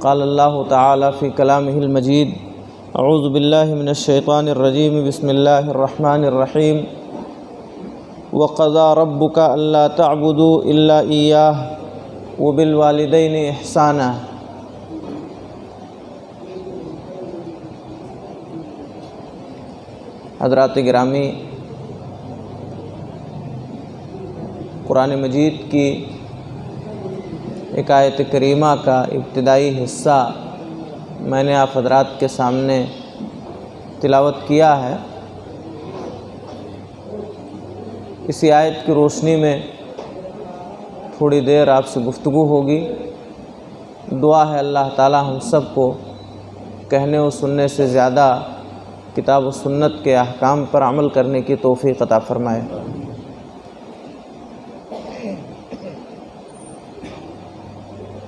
قال اللہ تعالی فی کلامہ المجید اعوذ باللہ من الشیطان الرجیم بسم اللہ الرحمن الرحیم وقضى ربك الا تعبدوا الا اياه وبالوالدين احسانا۔ حضرات گرامی، قرآن مجید کی ایک آیت کریمہ کا ابتدائی حصہ میں نے آپ حضرات کے سامنے تلاوت کیا ہے۔ اسی آیت کی روشنی میں تھوڑی دیر آپ سے گفتگو ہوگی۔ دعا ہے اللہ تعالی ہم سب کو کہنے و سننے سے زیادہ کتاب و سنت کے احکام پر عمل کرنے کی توفیق عطا فرمائے۔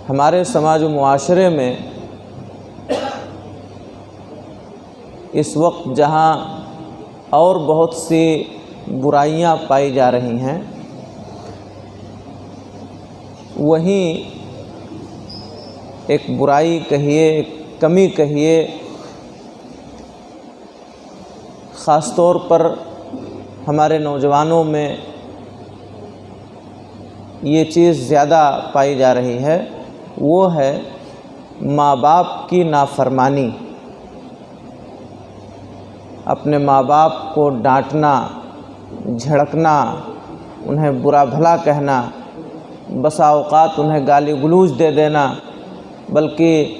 ہمارے سماج و معاشرے میں اس وقت جہاں اور بہت سی برائیاں پائی جا رہی ہیں، وہیں ایک برائی کہیے، ایک کمی کہیے، خاص طور پر ہمارے نوجوانوں میں یہ چیز زیادہ پائی جا رہی ہے، وہ ہے ماں باپ کی نافرمانی۔ اپنے ماں باپ کو ڈانٹنا، جھڑکنا، انہیں برا بھلا کہنا، بسا اوقات انہیں گالی گلوچ دے دینا، بلکہ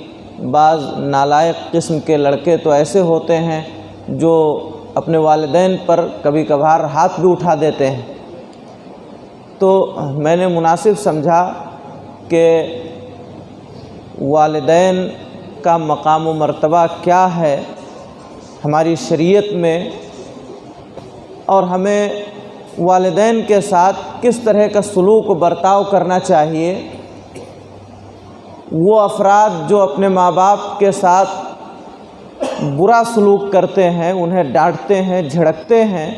بعض نالائق قسم کے لڑکے تو ایسے ہوتے ہیں جو اپنے والدین پر کبھی کبھار ہاتھ بھی اٹھا دیتے ہیں۔ تو میں نے مناسب سمجھا کہ والدین کا مقام و مرتبہ کیا ہے ہماری شریعت میں، اور ہمیں والدین کے ساتھ کس طرح کا سلوک و برتاؤ کرنا چاہیے۔ وہ افراد جو اپنے ماں باپ کے ساتھ برا سلوک کرتے ہیں، انہیں ڈانٹتے ہیں، جھڑکتے ہیں،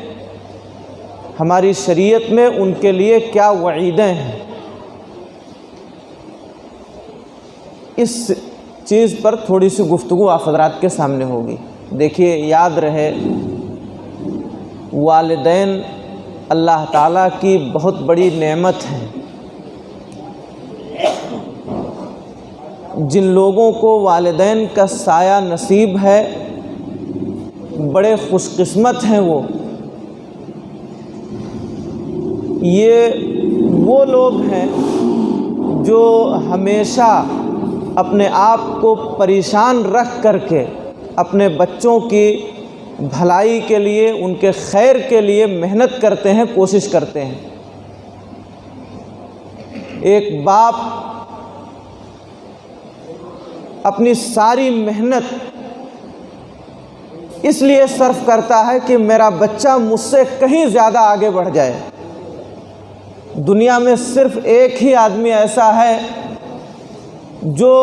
ہماری شریعت میں ان کے لیے کیا وعیدیں ہیں، اس چیز پر تھوڑی سی گفتگو آپ حضرات کے سامنے ہوگی۔ دیکھیے، یاد رہے، والدین اللہ تعالیٰ کی بہت بڑی نعمت ہے۔ جن لوگوں کو والدین کا سایہ نصیب ہے، بڑے خوش قسمت ہیں یہ وہ لوگ ہیں جو ہمیشہ اپنے آپ کو پریشان رکھ کر کے اپنے بچوں کی بھلائی کے لیے، ان کے خیر کے لیے محنت کرتے ہیں، کوشش کرتے ہیں۔ ایک باپ اپنی ساری محنت اس لیے صرف کرتا ہے کہ میرا بچہ مجھ سے کہیں زیادہ آگے بڑھ جائے۔ دنیا میں صرف ایک ہی آدمی ایسا ہے جو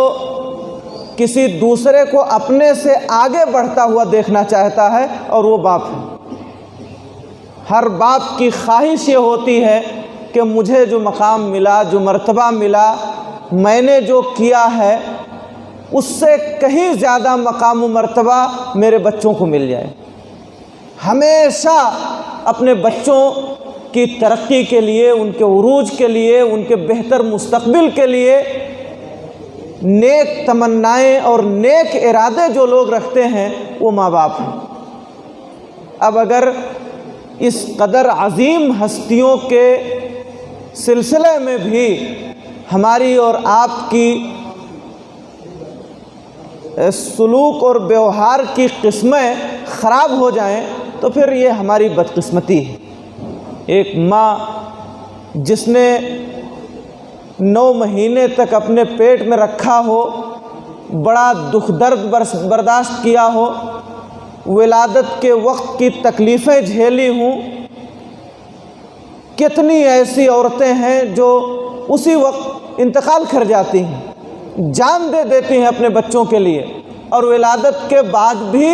کسی دوسرے کو اپنے سے آگے بڑھتا ہوا دیکھنا چاہتا ہے، اور وہ باپ ہے۔ ہر باپ کی خواہش یہ ہوتی ہے کہ مجھے جو مقام ملا، جو مرتبہ ملا، میں نے جو کیا ہے، اس سے کہیں زیادہ مقام و مرتبہ میرے بچوں کو مل جائے۔ ہمیشہ اپنے بچوں کی ترقی کے لیے، ان کے عروج کے لیے، ان کے بہتر مستقبل کے لیے نیک تمنائیں اور نیک ارادے جو لوگ رکھتے ہیں، وہ ماں باپ ہیں۔ اب اگر اس قدر عظیم ہستیوں کے سلسلے میں بھی ہماری اور آپ کی سلوک اور بیوہار کی قسمیں خراب ہو جائیں تو پھر یہ ہماری بدقسمتی ہے۔ ایک ماں جس نے 9 مہینے تک اپنے پیٹ میں رکھا ہو، بڑا دکھ درد برداشت کیا ہو، ولادت کے وقت کی تکلیفیں جھیلی ہوں، کتنی ایسی عورتیں ہیں جو اسی وقت انتقال کر جاتی ہیں، جان دے دیتی ہیں اپنے بچوں کے لیے، اور ولادت کے بعد بھی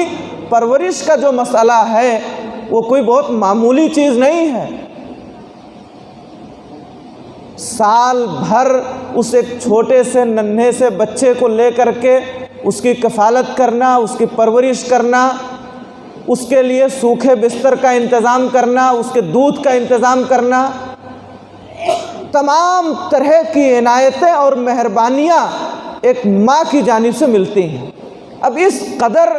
پرورش کا جو مسئلہ ہے وہ کوئی بہت معمولی چیز نہیں ہے۔ سال بھر اس ایک چھوٹے سے ننھے سے بچے کو لے کر کے اس کی کفالت کرنا، اس کی پرورش کرنا، اس کے لیے سوکھے بستر کا انتظام کرنا، اس کے دودھ کا انتظام کرنا، تمام طرح کی عنایتیں اور مہربانیاں ایک ماں کی جانب سے ملتی ہیں۔ اب اس قدر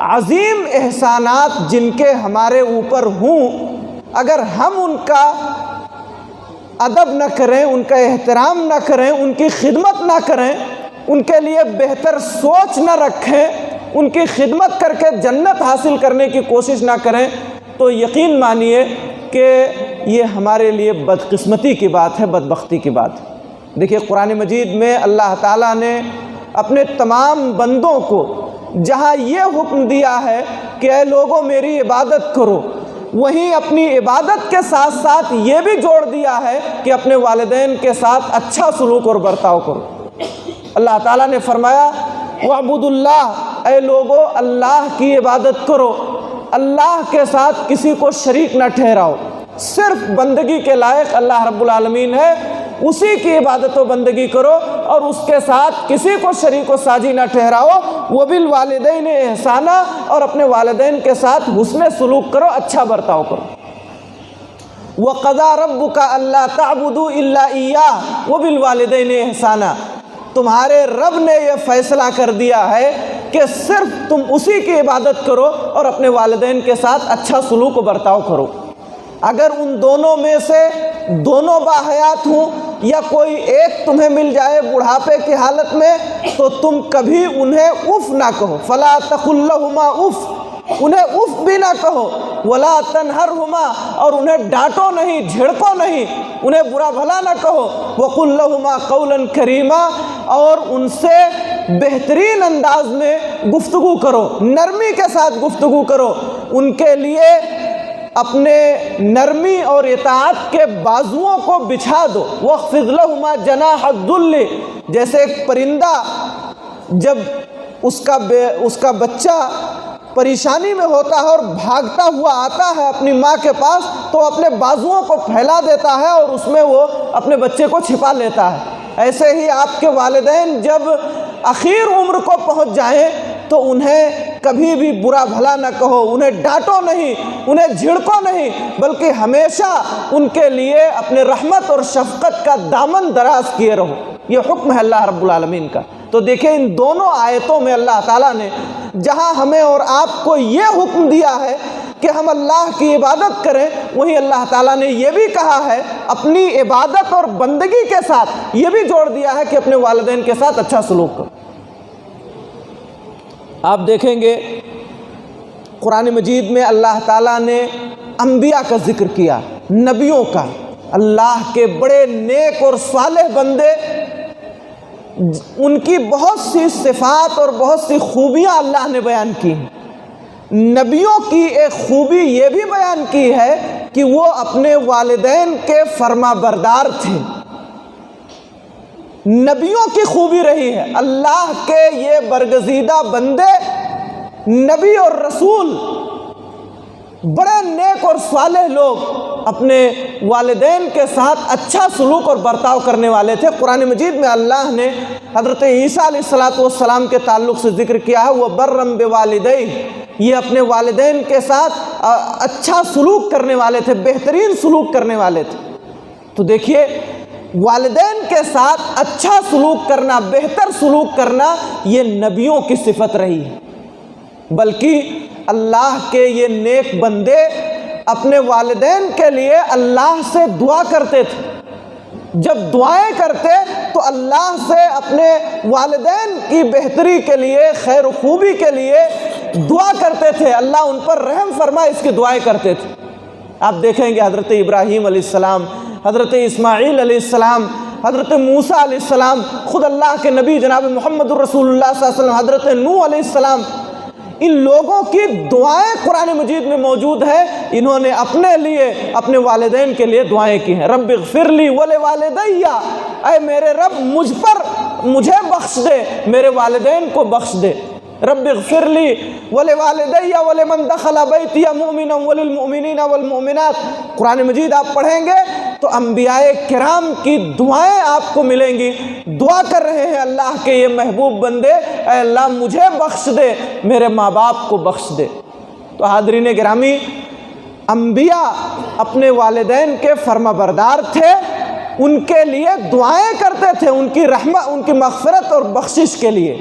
عظیم احسانات جن کے ہمارے اوپر ہوں، اگر ہم ان کا ادب نہ کریں، ان کا احترام نہ کریں، ان کی خدمت نہ کریں، ان کے لیے بہتر سوچ نہ رکھیں، ان کی خدمت کر کے جنت حاصل کرنے کی کوشش نہ کریں، تو یقین مانیے کہ یہ ہمارے لیے بدقسمتی کی بات ہے، بدبختی کی بات ہے۔ دیکھیے قرآن مجید میں اللہ تعالیٰ نے اپنے تمام بندوں کو جہاں یہ حکم دیا ہے کہ اے لوگوں میری عبادت کرو، وہیں اپنی عبادت کے ساتھ ساتھ یہ بھی جوڑ دیا ہے کہ اپنے والدین کے ساتھ اچھا سلوک اور برتاؤ کرو۔ اللہ تعالیٰ نے فرمایا وَاعْبُدُوا اللَّهَ، اے لوگو اللہ کی عبادت کرو، اللہ کے ساتھ کسی کو شریک نہ ٹھہراؤ، صرف بندگی کے لائق اللہ رب العالمین ہے، اسی کی عبادت و بندگی کرو اور اس کے ساتھ کسی کو شریک و ساجی نہ ٹھہراؤ۔ وَبِالْوَالِدَيْنِ احسانا، اور اپنے والدین کے ساتھ حسن سلوک کرو، اچھا برتاؤ کرو۔ وَقَضَىٰ رَبُّكَ أَلَّا تَعْبُدُوا إِلَّا إِيَّاهُ وَبِالْوَالِدَيْنِ احسانا، تمہارے رب نے یہ فیصلہ کر دیا ہے کہ صرف تم اسی کی عبادت کرو اور اپنے والدین کے ساتھ اچھا سلوک و برتاؤ کرو۔ اگر ان دونوں میں سے دونوں باحیات ہوں یا کوئی ایک تمہیں مل جائے بڑھاپے کی حالت میں، تو تم کبھی انہیں اف نہ کہو، فلا تقل لہما اف، انہیں اف بھی نہ کہو، ولا تنہرہما، اور انہیں ڈانٹو نہیں، جھڑکو نہیں، انہیں برا بھلا نہ کہو، وقل لہما قولا کریما، اور ان سے بہترین انداز میں گفتگو کرو، نرمی کے ساتھ گفتگو کرو، ان کے لیے اپنے نرمی اور اطاعت کے بازوؤں کو بچھا دو۔ وَاخْفِضْ لَهُمَا جَنَاحَ الذُّلِّ، جیسے ایک پرندہ جب اس کا بچہ پریشانی میں ہوتا ہے اور بھاگتا ہوا آتا ہے اپنی ماں کے پاس، تو اپنے بازوؤں کو پھیلا دیتا ہے اور اس میں وہ اپنے بچے کو چھپا لیتا ہے۔ ایسے ہی آپ کے والدین جب اخیر عمر کو پہنچ جائیں تو انہیں کبھی بھی برا بھلا نہ کہو، انہیں ڈانٹو نہیں، انہیں جھڑکو نہیں، بلکہ ہمیشہ ان کے لیے اپنے رحمت اور شفقت کا دامن دراز کیے رہو۔ یہ حکم ہے اللہ رب العالمین کا۔ تو دیکھیں ان دونوں آیتوں میں اللہ تعالیٰ نے جہاں ہمیں اور آپ کو یہ حکم دیا ہے کہ ہم اللہ کی عبادت کریں، وہیں اللہ تعالیٰ نے یہ بھی کہا ہے اپنی عبادت اور بندگی کے ساتھ یہ بھی جوڑ دیا ہے کہ اپنے والدین کے ساتھ اچھا سلوک کرو۔ آپ دیکھیں گے قرآن مجید میں اللہ تعالیٰ نے انبیاء کا ذکر کیا، نبیوں کا، اللہ کے بڑے نیک اور صالح بندے، ان کی بہت سی صفات اور بہت سی خوبیاں اللہ نے بیان کی ہیں۔ نبیوں کی ایک خوبی یہ بھی بیان کی ہے کہ وہ اپنے والدین کے فرما بردار تھے۔ نبیوں کی خوبی رہی ہے، اللہ کے یہ برگزیدہ بندے، نبی اور رسول، بڑے نیک اور صالح لوگ، اپنے والدین کے ساتھ اچھا سلوک اور برتاؤ کرنے والے تھے۔ قرآن مجید میں اللہ نے حضرت عیسیٰ علیہ السلام کے تعلق سے ذکر کیا ہے، وَبَرًّا بِوَالِدَيْهِ، یہ اپنے والدین کے ساتھ اچھا سلوک کرنے والے تھے، بہترین سلوک کرنے والے تھے۔ تو دیکھیے والدین کے ساتھ اچھا سلوک کرنا، بہتر سلوک کرنا، یہ نبیوں کی صفت رہی ہے۔ بلکہ اللہ کے یہ نیک بندے اپنے والدین کے لیے اللہ سے دعا کرتے تھے۔ جب دعائیں کرتے تو اللہ سے اپنے والدین کی بہتری کے لیے، خیر و خوبی کے لیے دعا کرتے تھے، اللہ ان پر رحم فرمائے، اس کی دعائیں کرتے تھے۔ آپ دیکھیں گے حضرت ابراہیم علیہ السلام، حضرت اسماعیل علیہ السلام، حضرت موسیٰ علیہ السلام، خود اللہ کے نبی جناب محمد الرسول اللہ صلی اللہ علیہ وسلم، حضرت نوح علیہ السلام، ان لوگوں کی دعائیں قرآن مجید میں موجود ہے۔ انہوں نے اپنے لیے، اپنے والدین کے لیے دعائیں کی ہیں۔ رب اغفر لی ولوالدی، اے میرے رب مجھے بخش دے، میرے والدین کو بخش دے۔ رب اغفر لی ولوالدی ولمن دخل بیتی مؤمنا وللمؤمنین والمؤمنات۔ قرآن مجید آپ پڑھیں گے تو انبیاء کرام کی دعائیں آپ کو ملیں گی. دعا کر رہے ہیں اللہ کے یہ محبوب بندے، اے اللہ مجھے بخش دے، میرے ماں باپ کو بخش دے. تو حاضرین گرامی، انبیاء اپنے والدین کے فرما بردار تھے، ان کے لیے دعائیں کرتے تھے، ان کی رحمت، ان کی مغفرت اور بخشش کے لیے.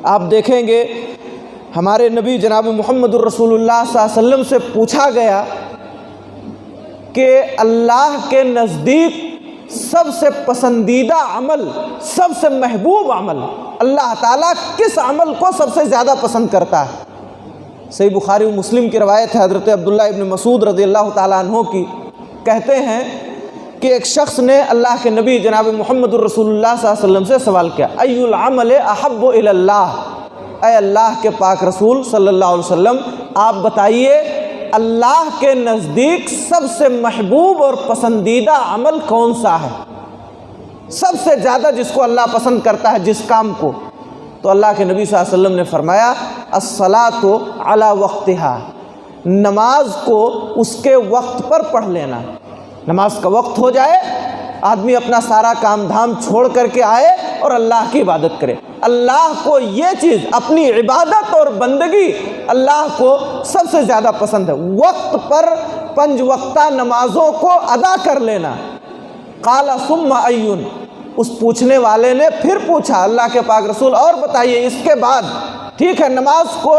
آپ دیکھیں گے ہمارے نبی جناب محمد الرسول اللہ صلی اللہ علیہ وسلم سے پوچھا گیا کہ اللہ کے نزدیک سب سے پسندیدہ عمل، سب سے محبوب عمل، اللہ تعالیٰ کس عمل کو سب سے زیادہ پسند کرتا ہے؟ صحیح بخاری و مسلم کی روایت ہے حضرت عبداللہ ابن مسعود رضی اللہ تعالیٰ عنہ کی. کہتے ہیں کہ ایک شخص نے اللہ کے نبی جناب محمد الرسول اللہ صلی اللہ علیہ وسلم سے سوال کیا، ای العمل احب الی اللہ، اے اللہ کے پاک رسول صلی اللہ علیہ وسلم آپ بتائیے اللہ کے نزدیک سب سے محبوب اور پسندیدہ عمل کون سا ہے، سب سے زیادہ جس کو اللہ پسند کرتا ہے جس کام کو؟ تو اللہ کے نبی صلی اللہ علیہ وسلم نے فرمایا الصلاۃ علی وقتہا، نماز کو اس کے وقت پر پڑھ لینا. نماز کا وقت ہو جائے، آدمی اپنا سارا کام دھام چھوڑ کر کے آئے اور اللہ کی عبادت کرے. اللہ کو یہ چیز، اپنی عبادت اور بندگی اللہ کو سب سے زیادہ پسند ہے. وقت پر 5 وقتہ نمازوں کو ادا کر لینا. قال ثم ایون، اس پوچھنے والے نے پھر پوچھا اللہ کے پاک رسول اور بتائیے اس کے بعد؟ ٹھیک ہے، نماز کو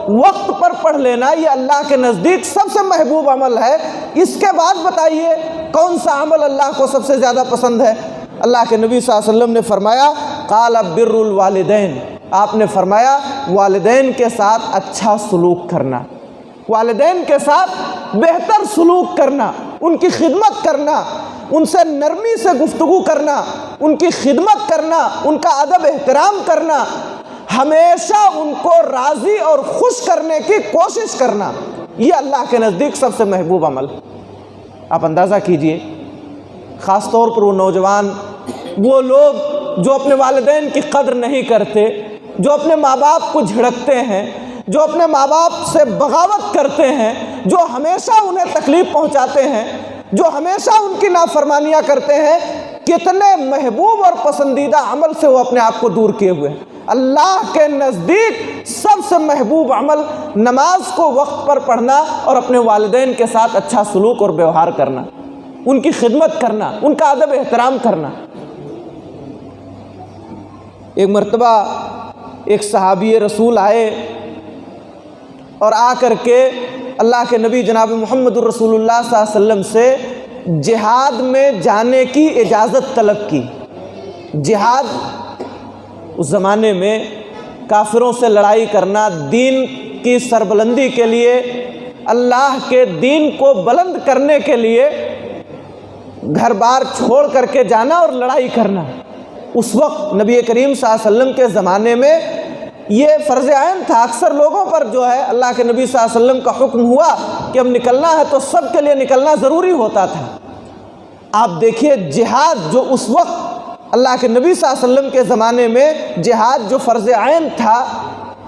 وقت پر پڑھ لینا یہ اللہ کے نزدیک سب سے محبوب عمل ہے، اس کے بعد بتائیے کون سا عمل اللہ کو سب سے زیادہ پسند ہے؟ اللہ کے نبی صلی اللہ علیہ وسلم نے فرمایا قال بر الوالدین، آپ نے فرمایا والدین کے ساتھ اچھا سلوک کرنا، والدین کے ساتھ بہتر سلوک کرنا، ان کی خدمت کرنا، ان سے نرمی سے گفتگو کرنا، ان کی خدمت کرنا، ان کا ادب احترام کرنا، ہمیشہ ان کو راضی اور خوش کرنے کی کوشش کرنا، یہ اللہ کے نزدیک سب سے محبوب عمل. آپ اندازہ کیجئے، خاص طور پر وہ نوجوان، وہ لوگ جو اپنے والدین کی قدر نہیں کرتے، جو اپنے ماں باپ کو جھڑکتے ہیں، جو اپنے ماں باپ سے بغاوت کرتے ہیں، جو ہمیشہ انہیں تکلیف پہنچاتے ہیں، جو ہمیشہ ان کی نافرمانیاں کرتے ہیں، کتنے محبوب اور پسندیدہ عمل سے وہ اپنے آپ کو دور کیے ہوئے ہیں. اللہ کے نزدیک سب سے محبوب عمل نماز کو وقت پر پڑھنا اور اپنے والدین کے ساتھ اچھا سلوک اور ویوہار کرنا، ان کی خدمت کرنا، ان کا ادب احترام کرنا. ایک مرتبہ ایک صحابی رسول آئے اور آ کر کے اللہ کے نبی جناب محمد الرسول اللہ صلی اللہ علیہ وسلم سے جہاد میں جانے کی اجازت طلب کی. جہاد اس زمانے میں کافروں سے لڑائی کرنا، دین کی سربلندی کے لیے، اللہ کے دین کو بلند کرنے کے لیے گھر بار چھوڑ کر کے جانا اور لڑائی کرنا. اس وقت نبی کریم صلی اللہ علیہ وسلم کے زمانے میں یہ فرض عین تھا. اکثر لوگوں پر جو ہے اللہ کے نبی صلی اللہ علیہ وسلم کا حکم ہوا کہ اب نکلنا ہے تو سب کے لیے نکلنا ضروری ہوتا تھا. آپ دیکھیے جہاد جو اس وقت اللہ کے نبی صلی اللہ علیہ وسلم کے زمانے میں جہاد جو فرض عین تھا،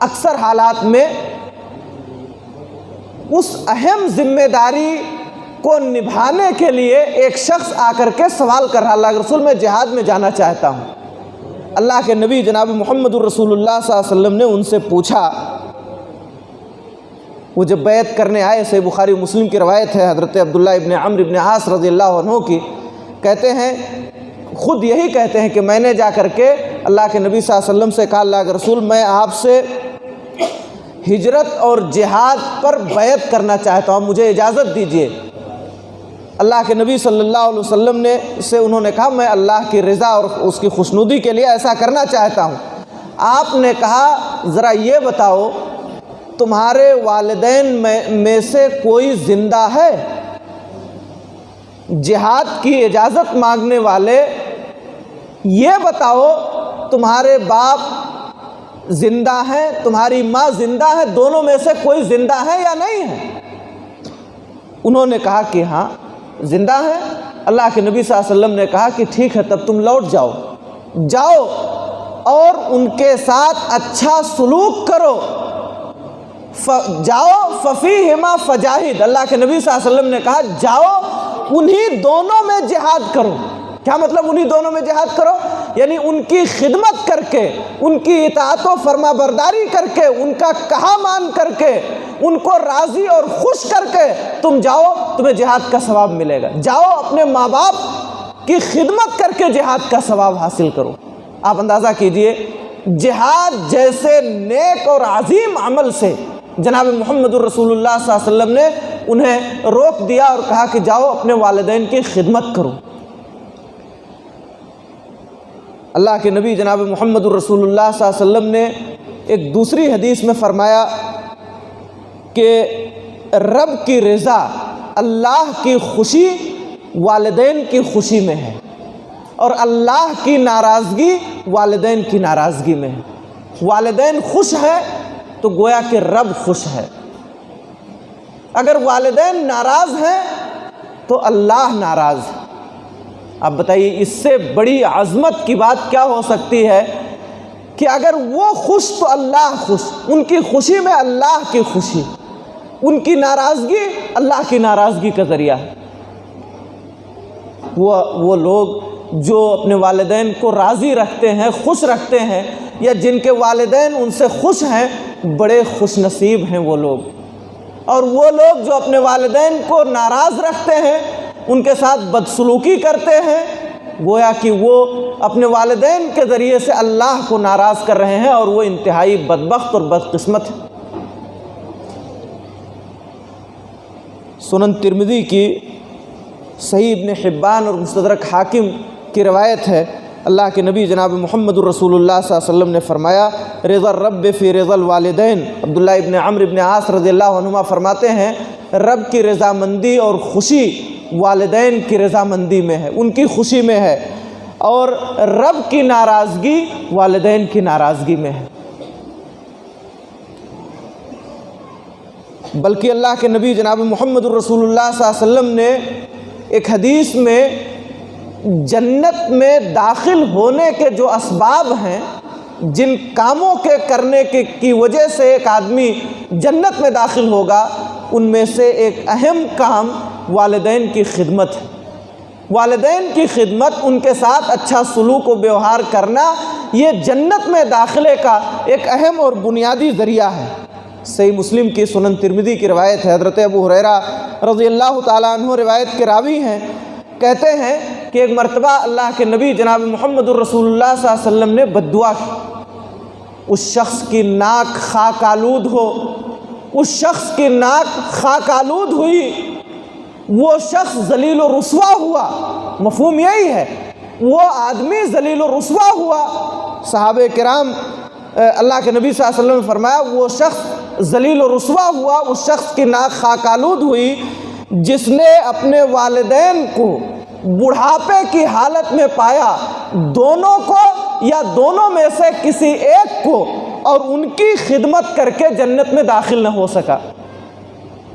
اکثر حالات میں اس اہم ذمہ داری کو نبھانے کے لیے ایک شخص آ کر کے سوال کر رہا، اللہ کے رسول میں جہاد میں جانا چاہتا ہوں. اللہ کے نبی جناب محمد الرسول اللہ صلی اللہ علیہ وسلم نے ان سے پوچھا. وہ جب بیعت کرنے آئے، صحیح بخاری مسلم کی روایت ہے حضرت عبداللہ ابن عمرو ابن عاص رضی اللہ عنہ کی، کہتے ہیں خود یہی کہتے ہیں کہ میں نے جا کر کے اللہ کے نبی صلی اللہ علیہ وسلم سے کہا اللہ کے رسول میں آپ سے ہجرت اور جہاد پر بیعت کرنا چاہتا ہوں، مجھے اجازت دیجیے. اللہ کے نبی صلی اللہ علیہ وسلم نے انہوں نے کہا میں اللہ کی رضا اور اس کی خوشنودی کے لیے ایسا کرنا چاہتا ہوں. آپ نے کہا ذرا یہ بتاؤ تمہارے والدین میں سے کوئی زندہ ہے؟ جہاد کی اجازت مانگنے والے یہ بتاؤ تمہارے باپ زندہ ہیں، تمہاری ماں زندہ ہے، دونوں میں سے کوئی زندہ ہے یا نہیں ہے؟ انہوں نے کہا کہ ہاں زندہ ہے. اللہ کے نبی صلی اللہ علیہ وسلم نے کہا کہ ٹھیک ہے تب تم لوٹ جاؤ اور ان کے ساتھ اچھا سلوک کرو. جاؤ ففیہما فجاہد، اللہ کے نبی صلی اللہ علیہ وسلم نے کہا جاؤ انہی دونوں میں جہاد کرو۔ کیا مطلب انہی دونوں میں جہاد کرو؟ یعنی ان کی خدمت کر کے، ان کی اطاعت و فرما برداری کر کے، ان کا کہا مان کر کے، ان کو راضی اور خوش کر کے تم جاؤ، تمہیں جہاد کا ثواب ملے گا۔ جاؤ اپنے ماں باپ کی خدمت کر کے جہاد کا ثواب حاصل کرو۔ آپ اندازہ کیجئے، جہاد جیسے نیک اور عظیم عمل سے جناب محمد الرسول اللہ صلی اللہ علیہ وسلم نے انہیں روک دیا اور کہا کہ جاؤ اپنے والدین کی خدمت کرو۔ اللہ کے نبی جناب محمد الرسول اللہ صلی اللہ علیہ وسلم نے ایک دوسری حدیث میں فرمایا کہ رب کی رضا، اللہ کی خوشی والدین کی خوشی میں ہے، اور اللہ کی ناراضگی والدین کی ناراضگی میں ہے۔ والدین خوش ہیں تو گویا کہ رب خوش ہے، اگر والدین ناراض ہیں تو اللہ ناراض ہے۔ اب بتائیے اس سے بڑی عظمت کی بات کیا ہو سکتی ہے کہ اگر وہ خوش تو اللہ خوش، ان کی خوشی میں اللہ کی خوشی، ان کی ناراضگی اللہ کی ناراضگی کا ذریعہ ہے۔ وہ لوگ جو اپنے والدین کو راضی رکھتے ہیں، خوش رکھتے ہیں، یا جن کے والدین ان سے خوش ہیں، بڑے خوش نصیب ہیں وہ لوگ۔ اور وہ لوگ جو اپنے والدین کو ناراض رکھتے ہیں، ان کے ساتھ بدسلوکی کرتے ہیں، گویا کہ وہ اپنے والدین کے ذریعے سے اللہ کو ناراض کر رہے ہیں، اور وہ انتہائی بدبخت اور بدقسمت ہے۔ سنن ترمذی کی، صحیح ابن حبان اور مستدرک حاکم کی روایت ہے، اللہ کے نبی جناب محمد الرسول اللہ صلی اللہ علیہ وسلم نے فرمایا، رضا الرب فی رضا الوالدین۔ عبداللہ ابن عمرو ابن عاص رضی اللہ عنہما فرماتے ہیں، رب کی رضامندی اور خوشی والدین کی رضامندی میں ہے، ان کی خوشی میں ہے، اور رب کی ناراضگی والدین کی ناراضگی میں ہے۔ بلکہ اللہ کے نبی جناب محمد الرسول اللہ صلی اللہ علیہ وسلم نے ایک حدیث میں جنت میں داخل ہونے کے جو اسباب ہیں، جن کاموں کے کرنے کی وجہ سے ایک آدمی جنت میں داخل ہوگا، ان میں سے ایک اہم کام والدین کی خدمت ہے۔ والدین کی خدمت، ان کے ساتھ اچھا سلوک و بیوہار کرنا، یہ جنت میں داخلے کا ایک اہم اور بنیادی ذریعہ ہے۔ صحیح مسلم کی، سنن ترمذی کی روایت ہے، حضرت ابو ہریرہ رضی اللہ تعالیٰ عنہ روایت کے راوی ہیں، کہتے ہیں کہ ایک مرتبہ اللہ کے نبی جناب محمد الرسول اللہ صلی اللہ علیہ وسلم نے بد دعا کی، اس شخص کی ناک خاک آلود ہو، اس شخص کی ناک خاک آلود ہوئی، وہ شخص ذلیل و رسوا ہوا۔ مفہوم یہی ہے، وہ آدمی ذلیل و رسوا ہوا۔ صحابہ کرام، اللہ کے نبی صلی اللہ علیہ وسلم نے فرمایا، وہ شخص ذلیل و رسوا ہوا، اس شخص کی ناک خاک آلود ہوئی جس نے اپنے والدین کو بڑھاپے کی حالت میں پایا، دونوں کو یا دونوں میں سے کسی ایک کو، اور ان کی خدمت کر کے جنت میں داخل نہ ہو سکا۔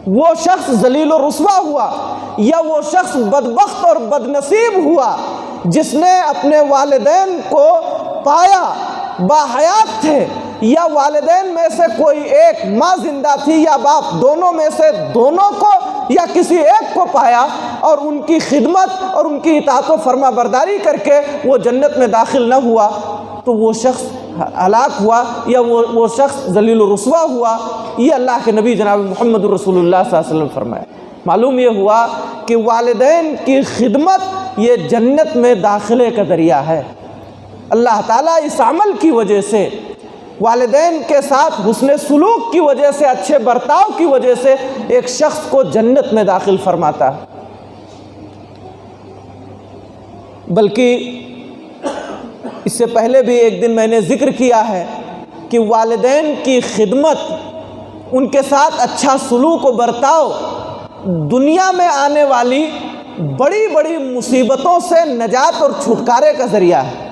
وہ شخص ذلیل و رسوا ہوا، یا وہ شخص بدبخت اور بدنصیب ہوا جس نے اپنے والدین کو پایا، باحیات تھے، یا والدین میں سے کوئی ایک، ماں زندہ تھی یا باپ، دونوں میں سے دونوں کو یا کسی ایک کو پایا، اور ان کی خدمت اور ان کی اطاعت و فرما برداری کر کے وہ جنت میں داخل نہ ہوا، تو وہ شخص ہلاک ہوا، یا وہ شخص ذلیل و رسوا ہوا۔ یہ اللہ کے نبی جناب محمد الرسول اللہ صلی اللہ علیہ وسلم فرمایا۔ معلوم یہ ہوا کہ والدین کی خدمت یہ جنت میں داخلے کا ذریعہ ہے۔ اللہ تعالیٰ اس عمل کی وجہ سے، والدین کے ساتھ حسن سلوک کی وجہ سے، اچھے برتاؤ کی وجہ سے ایک شخص کو جنت میں داخل فرماتا ہے۔ بلکہ اس سے پہلے بھی ایک دن میں نے ذکر کیا ہے کہ والدین کی خدمت، ان کے ساتھ اچھا سلوک و برتاؤ دنیا میں آنے والی بڑی بڑی مصیبتوں سے نجات اور چھٹکارے کا ذریعہ ہے۔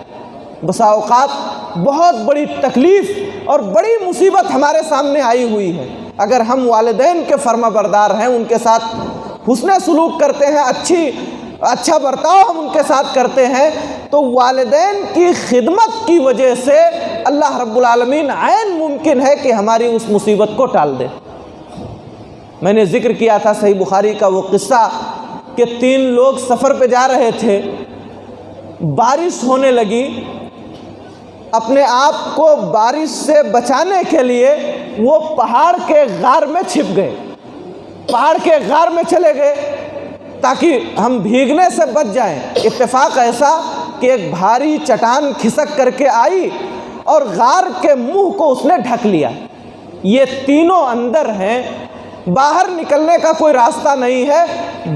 بسا اوقات بہت بڑی تکلیف اور بڑی مصیبت ہمارے سامنے آئی ہوئی ہے، اگر ہم والدین کے فرما بردار ہیں، ان کے ساتھ حسن سلوک کرتے ہیں، اچھا برتاؤ ہم ان کے ساتھ کرتے ہیں، تو والدین کی خدمت کی وجہ سے اللہ رب العالمین عین ممکن ہے کہ ہماری اس مصیبت کو ٹال دے۔ میں نے ذکر کیا تھا صحیح بخاری کا وہ قصہ کہ 3 لوگ سفر پہ جا رہے تھے، بارش ہونے لگی، اپنے آپ کو بارش سے بچانے کے لیے وہ پہاڑ کے غار میں چھپ گئے، پہاڑ کے غار میں چلے گئے تاکہ ہم بھیگنے سے بچ جائیں۔ اتفاق ایسا کہ ایک بھاری چٹان کھسک کر کے آئی اور غار کے منہ کو اس نے ڈھک لیا۔ یہ تینوں اندر ہیں، باہر نکلنے کا کوئی راستہ نہیں ہے،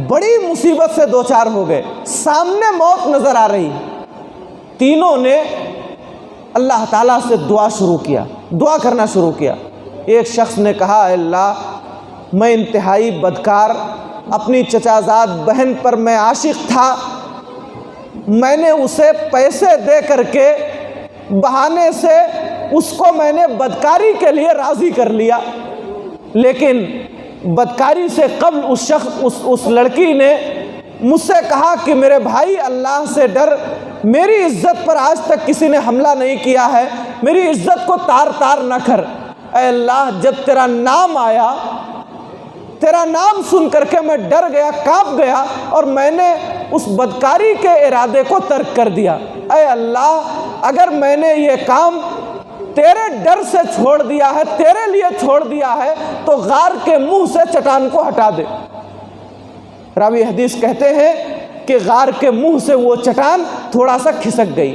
بڑی مصیبت سے دوچار ہو گئے، سامنے موت نظر آ رہی۔ تینوں نے اللہ تعالیٰ سے دعا کرنا شروع کیا۔ ایک شخص نے کہا، اے اللہ، میں انتہائی بدکار، اپنی چچازاد بہن پر میں عاشق تھا، میں نے اسے پیسے دے کر کے بہانے سے اس کو میں نے بدکاری کے لیے راضی کر لیا، لیکن بدکاری سے قبل اس لڑکی نے مجھ سے کہا کہ میرے بھائی اللہ سے ڈر، میری عزت پر آج تک کسی نے حملہ نہیں کیا ہے، میری عزت کو تار تار نہ کر۔ اے اللہ، جب تیرا نام آیا، تیرا نام سن کر کے میں ڈر گیا، کانپ گیا اور میں نے اس بدکاری کے ارادے کو ترک کر دیا۔ اے اللہ، اگر میں نے یہ کام تیرے ڈر سے چھوڑ دیا ہے، تیرے لیے چھوڑ دیا ہے، تو غار کے منہ سے چٹان کو ہٹا دے۔ راوی حدیث کہتے ہیں کہ غار کے منہ سے وہ چٹان تھوڑا سا کھسک گئی۔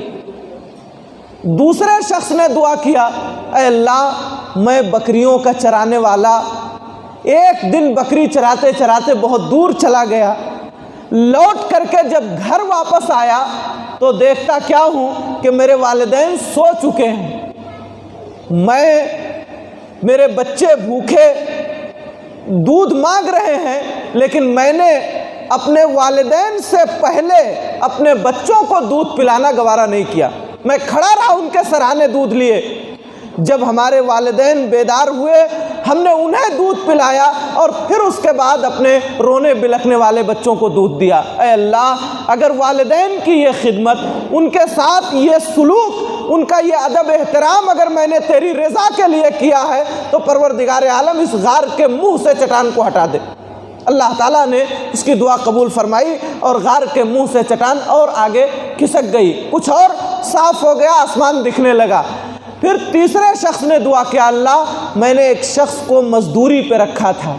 دوسرے شخص نے دعا کیا، اے اللہ، میں بکریوں کا چرانے والا، ایک دن بکری چراتے چراتے بہت دور چلا گیا، لوٹ کر کے جب گھر واپس آیا تو دیکھتا کیا ہوں کہ میرے والدین سو چکے ہیں، میرے بچے بھوکے دودھ مانگ رہے ہیں، لیکن میں نے اپنے والدین سے پہلے اپنے بچوں کو دودھ پلانا گوارا نہیں کیا، میں کھڑا رہا ان کے سرانے دودھ لیے۔ جب ہمارے والدین بیدار ہوئے، ہم نے انہیں دودھ پلایا اور پھر اس کے بعد اپنے رونے بلکنے والے بچوں کو دودھ دیا۔ اے اللہ، اگر والدین کی یہ خدمت، ان کے ساتھ یہ سلوک، ان کا یہ ادب احترام اگر میں نے تیری رضا کے لیے کیا ہے تو پروردگار عالم اس غار کے منہ سے چٹان کو ہٹا دے۔ اللہ تعالیٰ نے اس کی دعا قبول فرمائی اور غار کے منہ سے چٹان اور آگے کھسک گئی، کچھ اور صاف ہو گیا، آسمان دکھنے لگا۔ پھر تیسرے شخص نے دعا کیا، اللہ، میں نے ایک شخص کو مزدوری پہ رکھا تھا،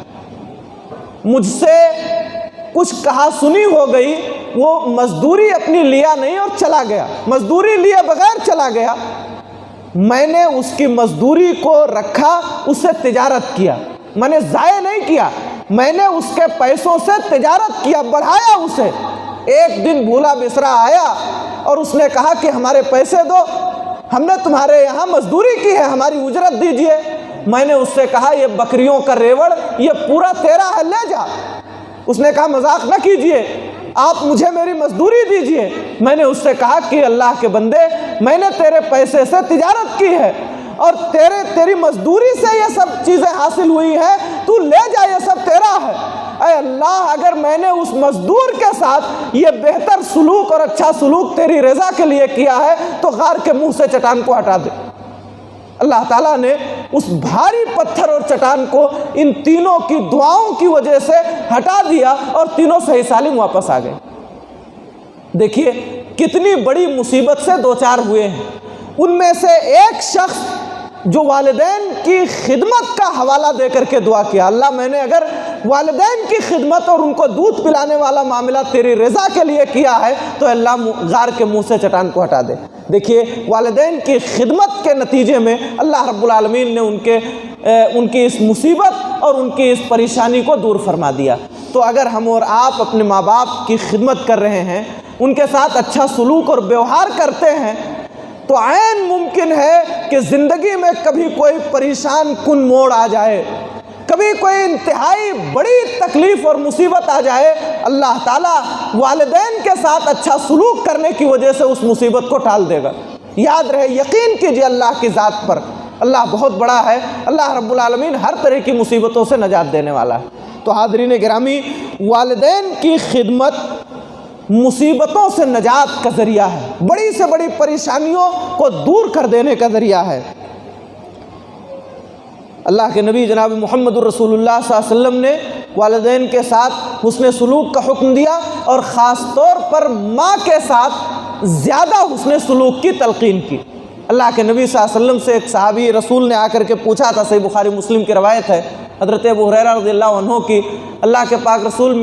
مجھ سے کچھ کہا سنی ہو گئی، وہ مزدوری اپنی لیا نہیں اور چلا گیا، مزدوری لیے بغیر چلا گیا، میں نے اس کی مزدوری کو رکھا، اس سے تجارت کیا، میں نے ضائع نہیں کیا، میں نے اس کے پیسوں سے تجارت کیا، بڑھایا اسے۔ ایک دن بھولا بسرا آیا اور اس نے کہا کہ ہمارے پیسے دو، ہم نے تمہارے یہاں مزدوری کی ہے، ہماری اجرت دیجئے۔ میں نے اس سے کہا یہ بکریوں کا ریوڑ یہ پورا تیرا ہے، لے جا۔ اس نے کہا مذاق نہ کیجئے، آپ مجھے میری مزدوری دیجئے۔ میں نے اس سے کہا کہ اللہ کے بندے، میں نے تیرے پیسے سے تجارت کی ہے اور تیری مزدوری سے یہ سب چیزیں حاصل ہوئی ہیں، تو لے جا، یہ سب تیرا ہے۔ اے اللہ، اگر میں نے اس مزدور کے ساتھ یہ بہتر سلوک اور اچھا سلوک تیری رضا کے لیے کیا ہے تو غار کے منہ سے چٹان کو ہٹا دے۔ اللہ تعالیٰ نے اس بھاری پتھر اور چٹان کو ان تینوں کی دعاؤں کی وجہ سے ہٹا دیا اور تینوں صحیح سالم واپس آ گئے۔ دیکھیے کتنی بڑی مصیبت سے دوچار ہوئے ہیں۔ ان میں سے ایک شخص جو والدین کی خدمت کا حوالہ دے کر کے دعا کیا، اللہ، میں نے اگر والدین کی خدمت اور ان کو دودھ پلانے والا معاملہ تیری رضا کے لیے کیا ہے تو اللہ غار کے منہ سے چٹان کو ہٹا دے۔ دیکھیے والدین کی خدمت کے نتیجے میں اللہ رب العالمین نے ان کی اس مصیبت اور ان کی اس پریشانی کو دور فرما دیا۔ تو اگر ہم اور آپ اپنے ماں باپ کی خدمت کر رہے ہیں، ان کے ساتھ اچھا سلوک اور ویوہار کرتے ہیں، تو عین ممکن ہے کہ زندگی میں کبھی کوئی پریشان کن موڑ آ جائے، کبھی کوئی انتہائی بڑی تکلیف اور مصیبت آ جائے، اللہ تعالیٰ والدین کے ساتھ اچھا سلوک کرنے کی وجہ سے اس مصیبت کو ٹال دے گا۔ یاد رہے، یقین کیجئے اللہ کی ذات پر، اللہ بہت بڑا ہے، اللہ رب العالمین ہر طرح کی مصیبتوں سے نجات دینے والا ہے۔ تو حاضرین گرامی، والدین کی خدمت مصیبتوں سے نجات کا ذریعہ ہے، بڑی سے بڑی پریشانیوں کو دور کر دینے کا ذریعہ ہے۔ اللہ کے نبی جناب محمد الرسول اللہ صلی اللہ علیہ وسلم نے والدین کے ساتھ حسن سلوک کا حکم دیا، اور خاص طور پر ماں کے ساتھ زیادہ حسن سلوک کی تلقین کی۔ اللہ کے نبی صلی اللہ علیہ وسلم سے ایک صحابی رسول نے آ کر کے پوچھا تھا، صحیح بخاری مسلم کی روایت ہے حضرت ابو ہریرہ رضی اللہ عنہ کی، اللہ کے پاک رسول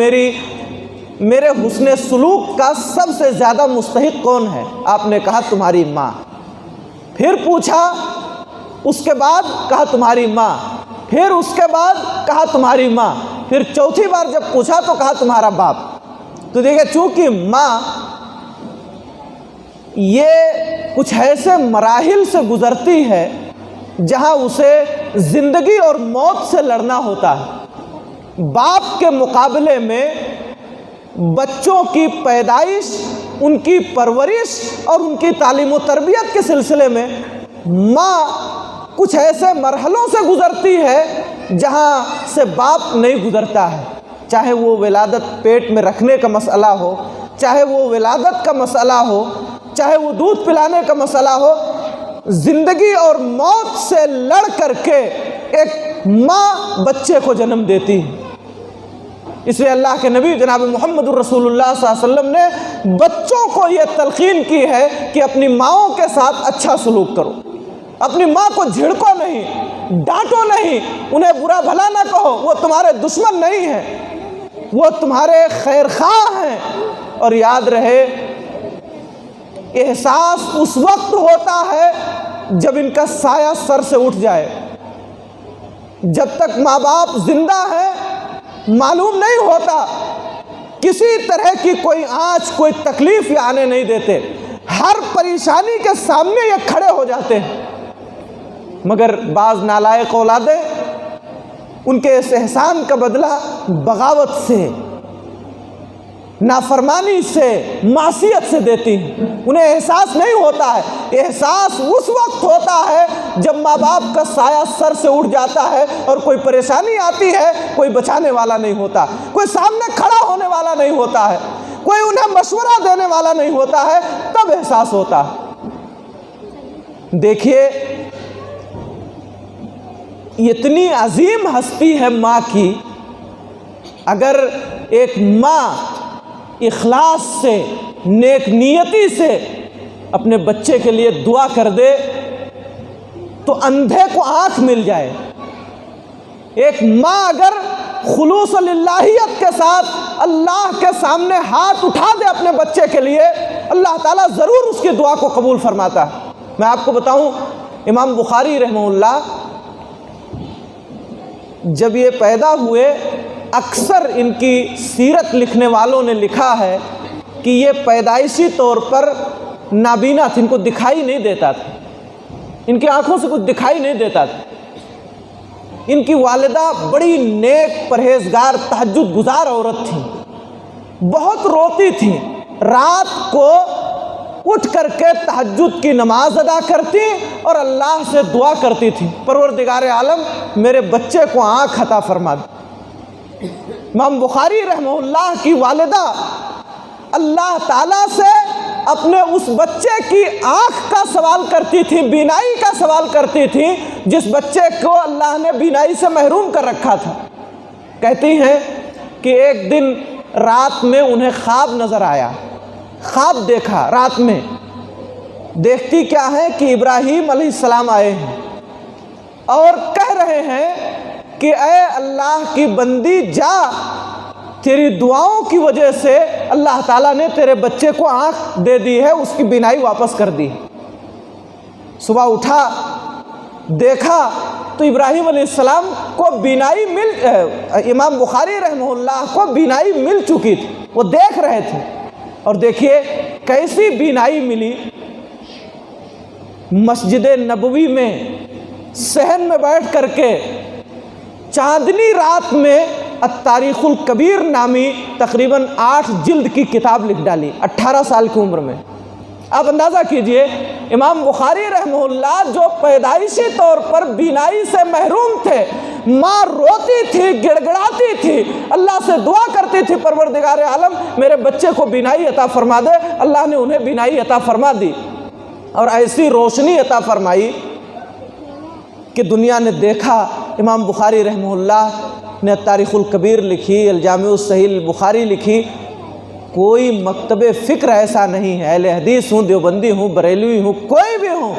میرے حسن سلوک کا سب سے زیادہ مستحق کون ہے؟ آپ نے کہا تمہاری ماں۔ پھر پوچھا اس کے بعد، کہا تمہاری ماں۔ پھر اس کے بعد کہا تمہاری ماں۔ پھر چوتھی بار جب پوچھا تو کہا تمہارا باپ۔ تو دیکھیں چونکہ ماں یہ کچھ ایسے مراحل سے گزرتی ہے جہاں اسے زندگی اور موت سے لڑنا ہوتا ہے۔ باپ کے مقابلے میں بچوں کی پیدائش، ان کی پرورش اور ان کی تعلیم و تربیت کے سلسلے میں ماں کچھ ایسے مرحلوں سے گزرتی ہے جہاں سے باپ نہیں گزرتا ہے، چاہے وہ ولادت پیٹ میں رکھنے کا مسئلہ ہو، چاہے وہ ولادت کا مسئلہ ہو، چاہے وہ دودھ پلانے کا مسئلہ ہو۔ زندگی اور موت سے لڑ کر کے ایک ماں بچے کو جنم دیتی ہے۔ اس لیے اللہ کے نبی جناب محمد الرسول اللہ صلی اللہ علیہ وسلم نے بچوں کو یہ تلقین کی ہے کہ اپنی ماؤں کے ساتھ اچھا سلوک کرو، اپنی ماں کو جھڑکو نہیں، ڈانٹو نہیں، انہیں برا بھلا نہ کہو، وہ تمہارے دشمن نہیں ہیں، وہ تمہارے خیر خواہ ہیں۔ اور یاد رہے احساس اس وقت ہوتا ہے جب ان کا سایہ سر سے اٹھ جائے۔ جب تک ماں باپ زندہ ہیں معلوم نہیں ہوتا، کسی طرح کی کوئی آنچ، کوئی تکلیف یہ آنے نہیں دیتے، ہر پریشانی کے سامنے یہ کھڑے ہو جاتے ہیں۔ مگر بعض نالائق اولادیں ان کے اس احسان کا بدلہ بغاوت سے، نافرمانی سے، معصیت سے دیتی ہیں۔ انہیں احساس نہیں ہوتا ہے، احساس اس وقت ہوتا ہے جب ماں باپ کا سایہ سر سے اٹھ جاتا ہے اور کوئی پریشانی آتی ہے، کوئی بچانے والا نہیں ہوتا، کوئی سامنے کھڑا ہونے والا نہیں ہوتا ہے، کوئی انہیں مشورہ دینے والا نہیں ہوتا ہے، تب احساس ہوتا ہے۔ دیکھیے اتنی عظیم ہستی ہے ماں کی، اگر ایک ماں اخلاص سے، نیک نیتی سے اپنے بچے کے لیے دعا کر دے تو اندھے کو آنکھ مل جائے۔ ایک ماں اگر خلوص اللہیت کے ساتھ اللہ کے سامنے ہاتھ اٹھا دے اپنے بچے کے لیے، اللہ تعالیٰ ضرور اس کی دعا کو قبول فرماتا ہے۔ میں آپ کو بتاؤں، امام بخاری رحمہ اللہ جب یہ پیدا ہوئے، اکثر ان کی سیرت لکھنے والوں نے لکھا ہے کہ یہ پیدائشی طور پر نابینا تھے، ان کو دکھائی نہیں دیتا تھا، ان کی آنکھوں سے کچھ دکھائی نہیں دیتا تھا۔ ان کی والدہ بڑی نیک پرہیزگار تہجد گزار عورت تھیں، بہت روتی تھیں، رات کو اٹھ کر کے تہجد کی نماز ادا کرتی اور اللہ سے دعا کرتی تھی، پروردگار عالم میرے بچے کو آنکھ عطا فرما دے۔ امام بخاری رحمہ اللہ کی والدہ اللہ تعالیٰ سے اپنے اس بچے کی آنکھ کا سوال کرتی تھی، بینائی کا سوال کرتی تھی، جس بچے کو اللہ نے بینائی سے محروم کر رکھا تھا۔ کہتی ہیں کہ ایک دن رات میں انہیں خواب نظر آیا، خواب دیکھا رات میں، دیکھتی کیا ہے کہ ابراہیم علیہ السلام آئے ہیں اور کہہ رہے ہیں کہ اے اللہ کی بندی جا، تیری دعاؤں کی وجہ سے اللہ تعالیٰ نے تیرے بچے کو آنکھ دے دی ہے، اس کی بینائی واپس کر دی۔ صبح اٹھا دیکھا تو ابراہیم علیہ السلام کو بینائی امام بخاری رحمہ اللہ کو بینائی مل چکی تھی، وہ دیکھ رہے تھے۔ اور دیکھیے کیسی بینائی ملی، مسجد نبوی میں صحن میں بیٹھ کر کے چاندنی رات میں التاریخ الکبیر نامی تقریباً 8 جلد کی کتاب لکھ ڈالی 18 سال کی عمر میں۔ آپ اندازہ کیجئے امام بخاری رحمہ اللہ جو پیدائشی طور پر بینائی سے محروم تھے، ماں روتی تھی، گڑ گڑاتی تھی، اللہ سے دعا کرتی تھی پروردگار عالم میرے بچے کو بینائی عطا فرما دے، اللہ نے انہیں بینائی عطا فرما دی اور ایسی روشنی عطا فرمائی کہ دنیا نے دیکھا امام بخاری رحمہ اللہ نے تاریخ الکبیر لکھی، الجامع الصحیح البخاری لکھی، کوئی مکتب فکر ایسا نہیں ہے، اہل حدیث ہوں، دیوبندی ہوں، بریلوی ہوں، کوئی بھی ہوں،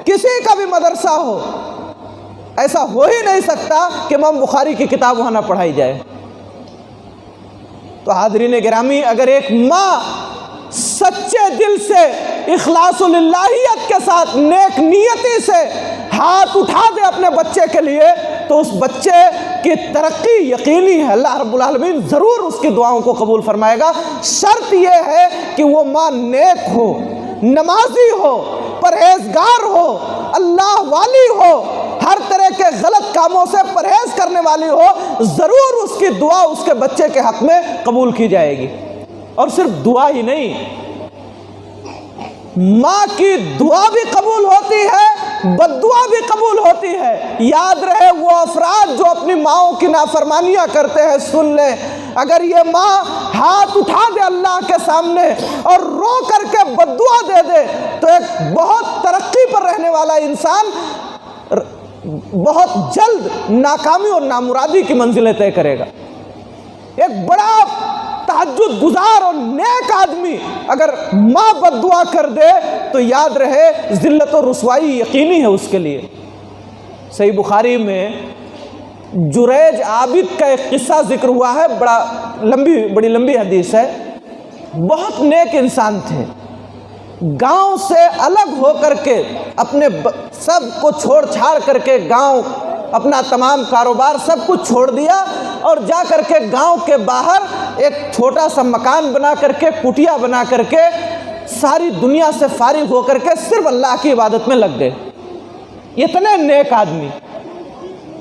کسی کا بھی مدرسہ ہو، ایسا ہو ہی نہیں سکتا کہ امام بخاری کی کتاب وہاں نہ پڑھائی جائے۔ تو حاضرین گرامی، اگر ایک ماں سچے دل سے اخلاص للہیت کے ساتھ نیک نیتی سے ہاتھ اٹھا دے اپنے بچے کے لیے، تو اس بچے کی ترقی یقینی ہے، اللہ رب العالمین ضرور اس کی دعاؤں کو قبول فرمائے گا۔ شرط یہ ہے کہ وہ ماں نیک ہو، نمازی ہو، پرہیزگار ہو، اللہ والی ہو، ہر طرح کے غلط کاموں سے پرہیز کرنے والی ہو، ضرور اس کی دعا اس کے بچے کے حق میں قبول کی جائے گی۔ اور صرف دعا ہی نہیں، ماں کی دعا بھی قبول ہوتی ہے، بد دعا بھی قبول ہوتی ہے۔ یاد رہے وہ افراد جو اپنی ماؤں کی نافرمانیاں کرتے ہیں، سن لیں، اگر یہ ماں ہاتھ اٹھا دے اللہ کے سامنے اور رو کر کے بد دعا دے دے، تو ایک بہت ترقی پر رہنے والا انسان بہت جلد ناکامی اور نامرادی کی منزلیں طے کرے گا۔ ایک بڑا تہجد گزار اور نیک آدمی اگر ماں بد دعا کر دے تو یاد رہے ذلت و رسوائی یقینی ہے اس کے لیے۔ صحیح بخاری میں جریج عابد کا ایک قصہ ذکر ہوا ہے، بڑی لمبی حدیث ہے۔ بہت نیک انسان تھے، گاؤں سے الگ ہو کر کے اپنے سب کو چھوڑ چھاڑ کر کے گاؤں، اپنا تمام کاروبار سب کچھ چھوڑ دیا اور جا کر کے گاؤں کے باہر ایک چھوٹا سا مکان بنا کر کے، کٹیا بنا کر کے، ساری دنیا سے فارغ ہو کر کے صرف اللہ کی عبادت میں لگ گئے۔ اتنے نیک آدمی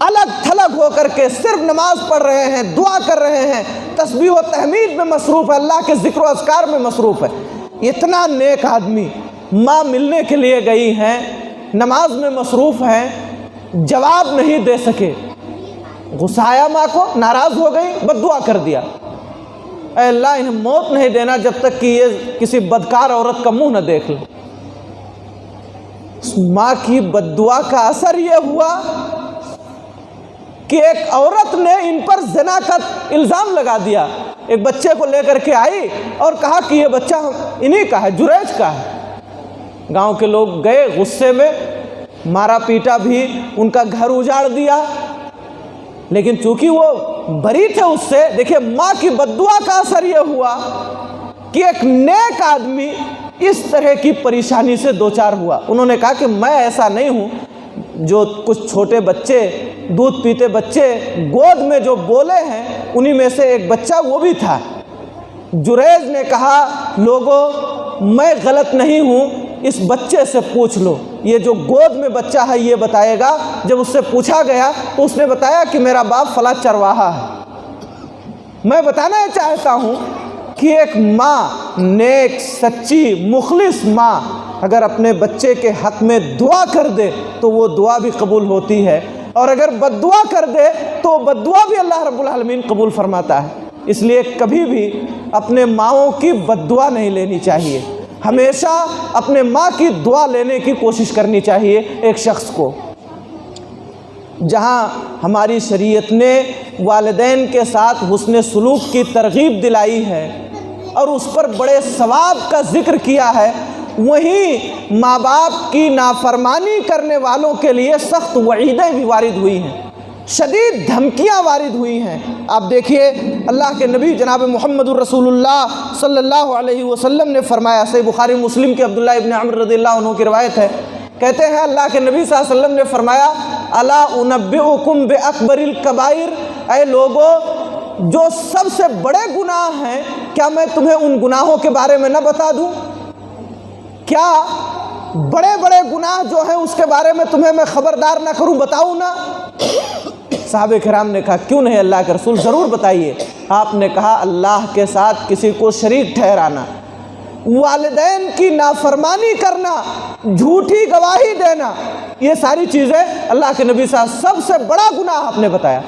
الگ تھلگ ہو کر کے صرف نماز پڑھ رہے ہیں، دعا کر رہے ہیں، تسبیح و تحمید میں مصروف ہے، اللہ کے ذکر و اذکار میں مصروف ہے۔ اتنا نیک آدمی ماں ملنے کے لیے گئی ہیں، نماز میں مصروف ہیں، جواب نہیں دے سکے، غصہ آیا ماں کو، ناراض ہو گئی، بد دعا کر دیا، اے اللہ انہیں موت نہیں دینا جب تک کہ یہ کسی بدکار عورت کا منہ نہ دیکھ لے۔ اس ماں کی بد دعا کا اثر یہ ہوا کہ ایک عورت نے ان پر زنا کا الزام لگا دیا۔ ایک بچے کو لے کر کے آئی اور کہا کہ یہ بچہ انہی کا ہے، جریج کا ہے۔ گاؤں کے لوگ گئے غصے میں، مارا پیٹا بھی، ان کا گھر اجاڑ دیا، لیکن چونکہ وہ بری تھے اس سے، دیکھیں ماں کی بد دعا کا اثر یہ ہوا کہ ایک نیک آدمی اس طرح کی پریشانی سے دوچار ہوا۔ انہوں نے کہا کہ میں ایسا نہیں ہوں، جو کچھ چھوٹے بچے، دودھ پیتے بچے گود میں جو بولے ہیں انہی میں سے ایک بچہ وہ بھی تھا۔ جریج نے کہا لوگوں میں غلط نہیں ہوں، اس بچے سے پوچھ لو، یہ جو گود میں بچہ ہے یہ بتائے گا۔ جب اس سے پوچھا گیا تو اس نے بتایا کہ میرا باپ فلاں چرواہا ہے۔ میں بتانا چاہتا ہوں کہ ایک ماں، نیک سچی مخلص ماں اگر اپنے بچے کے حق میں دعا کر دے تو وہ دعا بھی قبول ہوتی ہے، اور اگر بد دعا کر دے تو بد دعا بھی اللہ رب العالمین قبول فرماتا ہے۔ اس لیے کبھی بھی اپنے ماؤں کی بد دعا نہیں لینی چاہیے، ہمیشہ اپنے ماں کی دعا لینے کی کوشش کرنی چاہیے ایک شخص کو۔ جہاں ہماری شریعت نے والدین کے ساتھ حسن سلوک کی ترغیب دلائی ہے اور اس پر بڑے ثواب کا ذکر کیا ہے، وہیں ماں باپ کی نافرمانی کرنے والوں کے لیے سخت وعیدیں بھی وارد ہوئی ہیں، شدید دھمکیاں وارد ہوئی ہیں۔ آپ دیکھیے اللہ کے نبی جناب محمد الرسول اللہ صلی اللہ علیہ وسلم نے فرمایا، صحیح بخاری مسلم کے عبداللہ ابن عمر رضی اللہ عنہ کی روایت ہے، کہتے ہیں اللہ کے نبی صلی اللہ علیہ وسلم نے فرمایا الا انبئکم باکبر الکبائر، اے لوگو جو سب سے بڑے گناہ ہیں کیا میں تمہیں ان گناہوں کے بارے میں نہ بتا دوں؟ کیا بڑے بڑے گناہ جو ہیں اس کے بارے میں تمہیں میں خبردار نہ کروں، بتاؤں نا؟ صحابہ کرام نے کہا کیوں نہیں اللہ کے رسول، ضرور بتائیے۔ آپ نے کہا اللہ کے ساتھ کسی کو شریک ٹھہرانا، والدین کی نافرمانی کرنا، جھوٹی گواہی دینا، یہ ساری چیزیں اللہ کے نبی صاحب سب سے بڑا گناہ آپ نے بتایا۔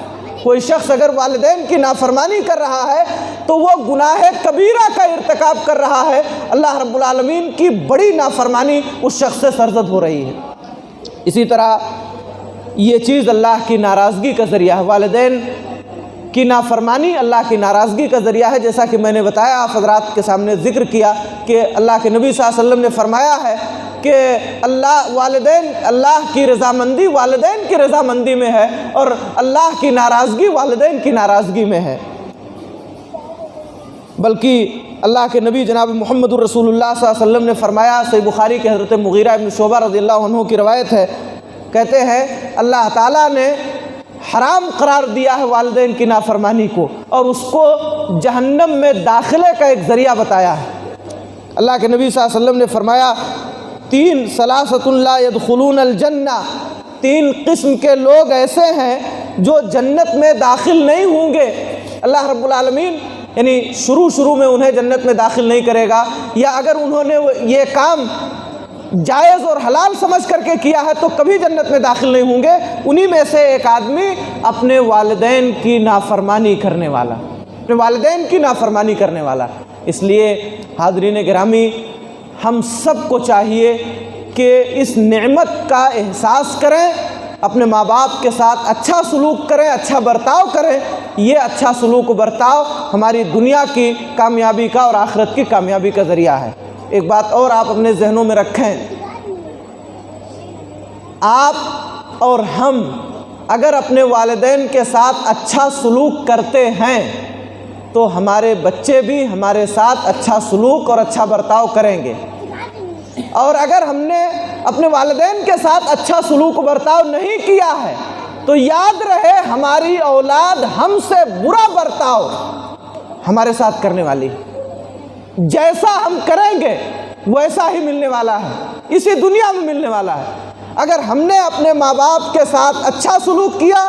کوئی شخص اگر والدین کی نافرمانی کر رہا ہے تو وہ گناہ کبیرہ کا ارتکاب کر رہا ہے، اللہ رب العالمین کی بڑی نافرمانی اس شخص سے سرزد ہو رہی ہے۔ اسی طرح یہ چیز اللہ کی ناراضگی کا ذریعہ ہے۔ والدین کی نافرمانی اللہ کی ناراضگی کا ذریعہ ہے، جیسا کہ میں نے بتایا، آپ حضرات کے سامنے ذکر کیا کہ اللہ کے نبی صلی اللہ علیہ وسلم نے فرمایا ہے کہ اللہ کی رضامندی والدین کی رضامندی میں ہے اور اللہ کی ناراضگی والدین کی ناراضگی میں ہے۔ بلکہ اللہ کے نبی جناب محمد الرسول اللہ صلی اللہ علیہ وسلم نے فرمایا، صحیح بخاری کے حضرت مغیرہ بن شعبہ رضی اللہ عنہ کی روایت ہے، کہتے ہیں اللہ تعالیٰ نے حرام قرار دیا ہے والدین کی نافرمانی کو اور اس کو جہنم میں داخلے کا ایک ذریعہ بتایا ہے۔ اللہ کے نبی صلی اللہ علیہ وسلم نے فرمایا، تین ثلاثۃ لا يدخلون الجنہ، تین قسم کے لوگ ایسے ہیں جو جنت میں داخل نہیں ہوں گے۔ اللہ رب العالمین یعنی شروع میں انہیں جنت میں داخل نہیں کرے گا، یا اگر انہوں نے یہ کام جائز اور حلال سمجھ کر کے کیا ہے تو کبھی جنت میں داخل نہیں ہوں گے۔ انہی میں سے ایک آدمی اپنے والدین کی نافرمانی کرنے والا، اپنے والدین کی نافرمانی کرنے والا۔ اس لیے حاضرین گرامی، ہم سب کو چاہیے کہ اس نعمت کا احساس کریں، اپنے ماں باپ کے ساتھ اچھا سلوک کریں، اچھا برتاؤ کریں۔ یہ اچھا سلوک و برتاؤ ہماری دنیا کی کامیابی کا اور آخرت کی کامیابی کا ذریعہ ہے۔ ایک بات اور آپ اپنے ذہنوں میں رکھیں، آپ اور ہم اگر اپنے والدین کے ساتھ اچھا سلوک کرتے ہیں تو ہمارے بچے بھی ہمارے ساتھ اچھا سلوک اور اچھا برتاؤ کریں گے، اور اگر ہم نے اپنے والدین کے ساتھ اچھا سلوک و برتاؤ نہیں کیا ہے تو یاد رہے ہماری اولاد ہم سے برا برتاؤ ہمارے ساتھ کرنے والی ہے۔ جیسا ہم کریں گے ویسا ہی ملنے والا ہے، اسی دنیا میں ملنے والا ہے۔ اگر ہم نے اپنے ماں باپ کے ساتھ اچھا سلوک کیا،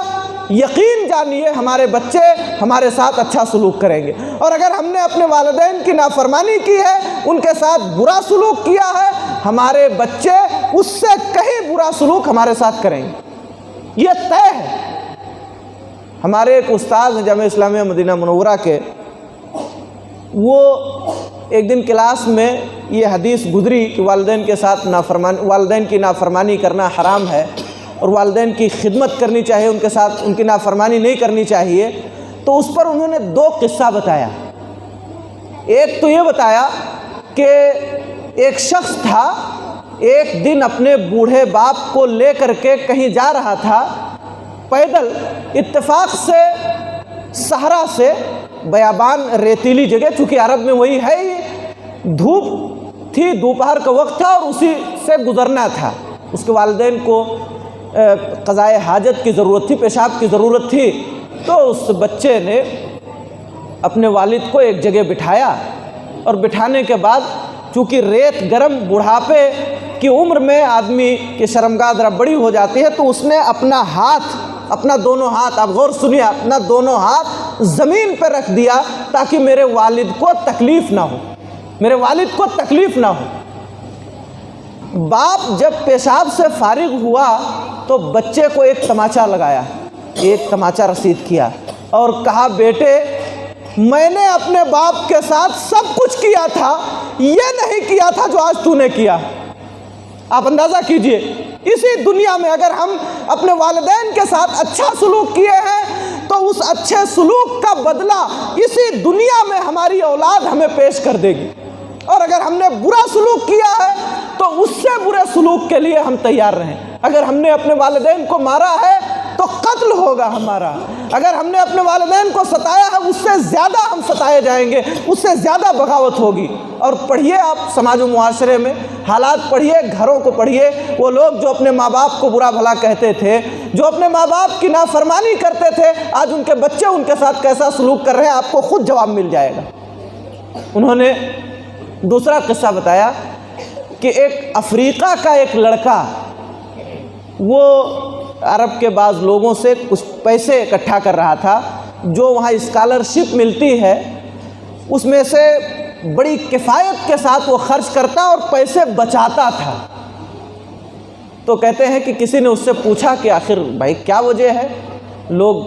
یقین جانیے ہمارے بچے ہمارے ساتھ اچھا سلوک کریں گے، اور اگر ہم نے اپنے والدین کی نافرمانی کی ہے، ان کے ساتھ برا سلوک کیا ہے، ہمارے بچے اس سے کہیں برا سلوک ہمارے ساتھ کریں گے، یہ طے ہے۔ ہمارے ایک استاد ہیں جامعہ اسلامیہ مدینہ منورہ کے، وہ ایک دن کلاس میں یہ حدیث گزری کہ والدین کے ساتھ والدین کی نافرمانی کرنا حرام ہے اور والدین کی خدمت کرنی چاہیے، ان کے ساتھ ان کی نافرمانی نہیں کرنی چاہیے۔ تو اس پر انہوں نے دو قصہ بتایا۔ ایک تو یہ بتایا کہ ایک شخص تھا، ایک دن اپنے بوڑھے باپ کو لے کر کے کہیں جا رہا تھا پیدل، اتفاق سے صحرا سے بیابان ریتیلی جگہ، چونکہ عرب میں وہی ہے ہی، دھوپ تھی، دوپہر کا وقت تھا اور اسی سے گزرنا تھا۔ اس کے والدین کو قضائے حاجت کی ضرورت تھی، پیشاب کی ضرورت تھی، تو اس بچے نے اپنے والد کو ایک جگہ بٹھایا، اور بٹھانے کے بعد چونکہ ریت گرم بڑھاپے کی عمر میں آدمی کی شرمگاہ ذرا بڑی ہو جاتی ہے، تو اس نے اپنا دونوں ہاتھ، آپ غور سنیے، اپنا دونوں ہاتھ زمین پہ رکھ دیا تاکہ میرے والد کو تکلیف نہ ہو، میرے والد کو تکلیف نہ ہو۔ باپ جب پیشاب سے فارغ ہوا تو بچے کو ایک تماچا لگایا، ایک تماچا رسید کیا اور کہا، بیٹے میں نے اپنے باپ کے ساتھ سب کچھ کیا تھا، یہ نہیں کیا تھا جو آج تو نے کیا۔ آپ اندازہ کیجئے، اسی دنیا میں اگر ہم اپنے والدین کے ساتھ اچھا سلوک کیے ہیں تو اس اچھے سلوک کا بدلہ اسی دنیا میں ہماری اولاد ہمیں پیش کر دے گی، اور اگر ہم نے برا سلوک کیا ہے تو اس سے برے سلوک کے لیے ہم تیار رہیں۔ اگر ہم نے اپنے والدین کو مارا ہے تو قتل ہوگا ہمارا، اگر ہم نے اپنے والدین کو ستایا ہے اس سے زیادہ ہم ستائے جائیں گے، اس سے زیادہ بغاوت ہوگی۔ اور پڑھیے آپ سماج و معاشرے میں حالات پڑھیے، گھروں کو پڑھیے، وہ لوگ جو اپنے ماں باپ کو برا بھلا کہتے تھے، جو اپنے ماں باپ کی نافرمانی کرتے تھے، آج ان کے بچے ان کے ساتھ کیسا سلوک کر رہے ہیں، آپ کو خود جواب مل جائے گا۔ انہوں نے دوسرا قصہ بتایا کہ ایک افریقہ کا ایک لڑکا، وہ عرب کے بعض لوگوں سے کچھ پیسے اکٹھا کر رہا تھا، جو وہاں اسکالرشپ ملتی ہے اس میں سے بڑی کفایت کے ساتھ وہ خرچ کرتا اور پیسے بچاتا تھا۔ تو کہتے ہیں کہ کسی نے اس سے پوچھا کہ آخر بھائی کیا وجہ ہے، لوگ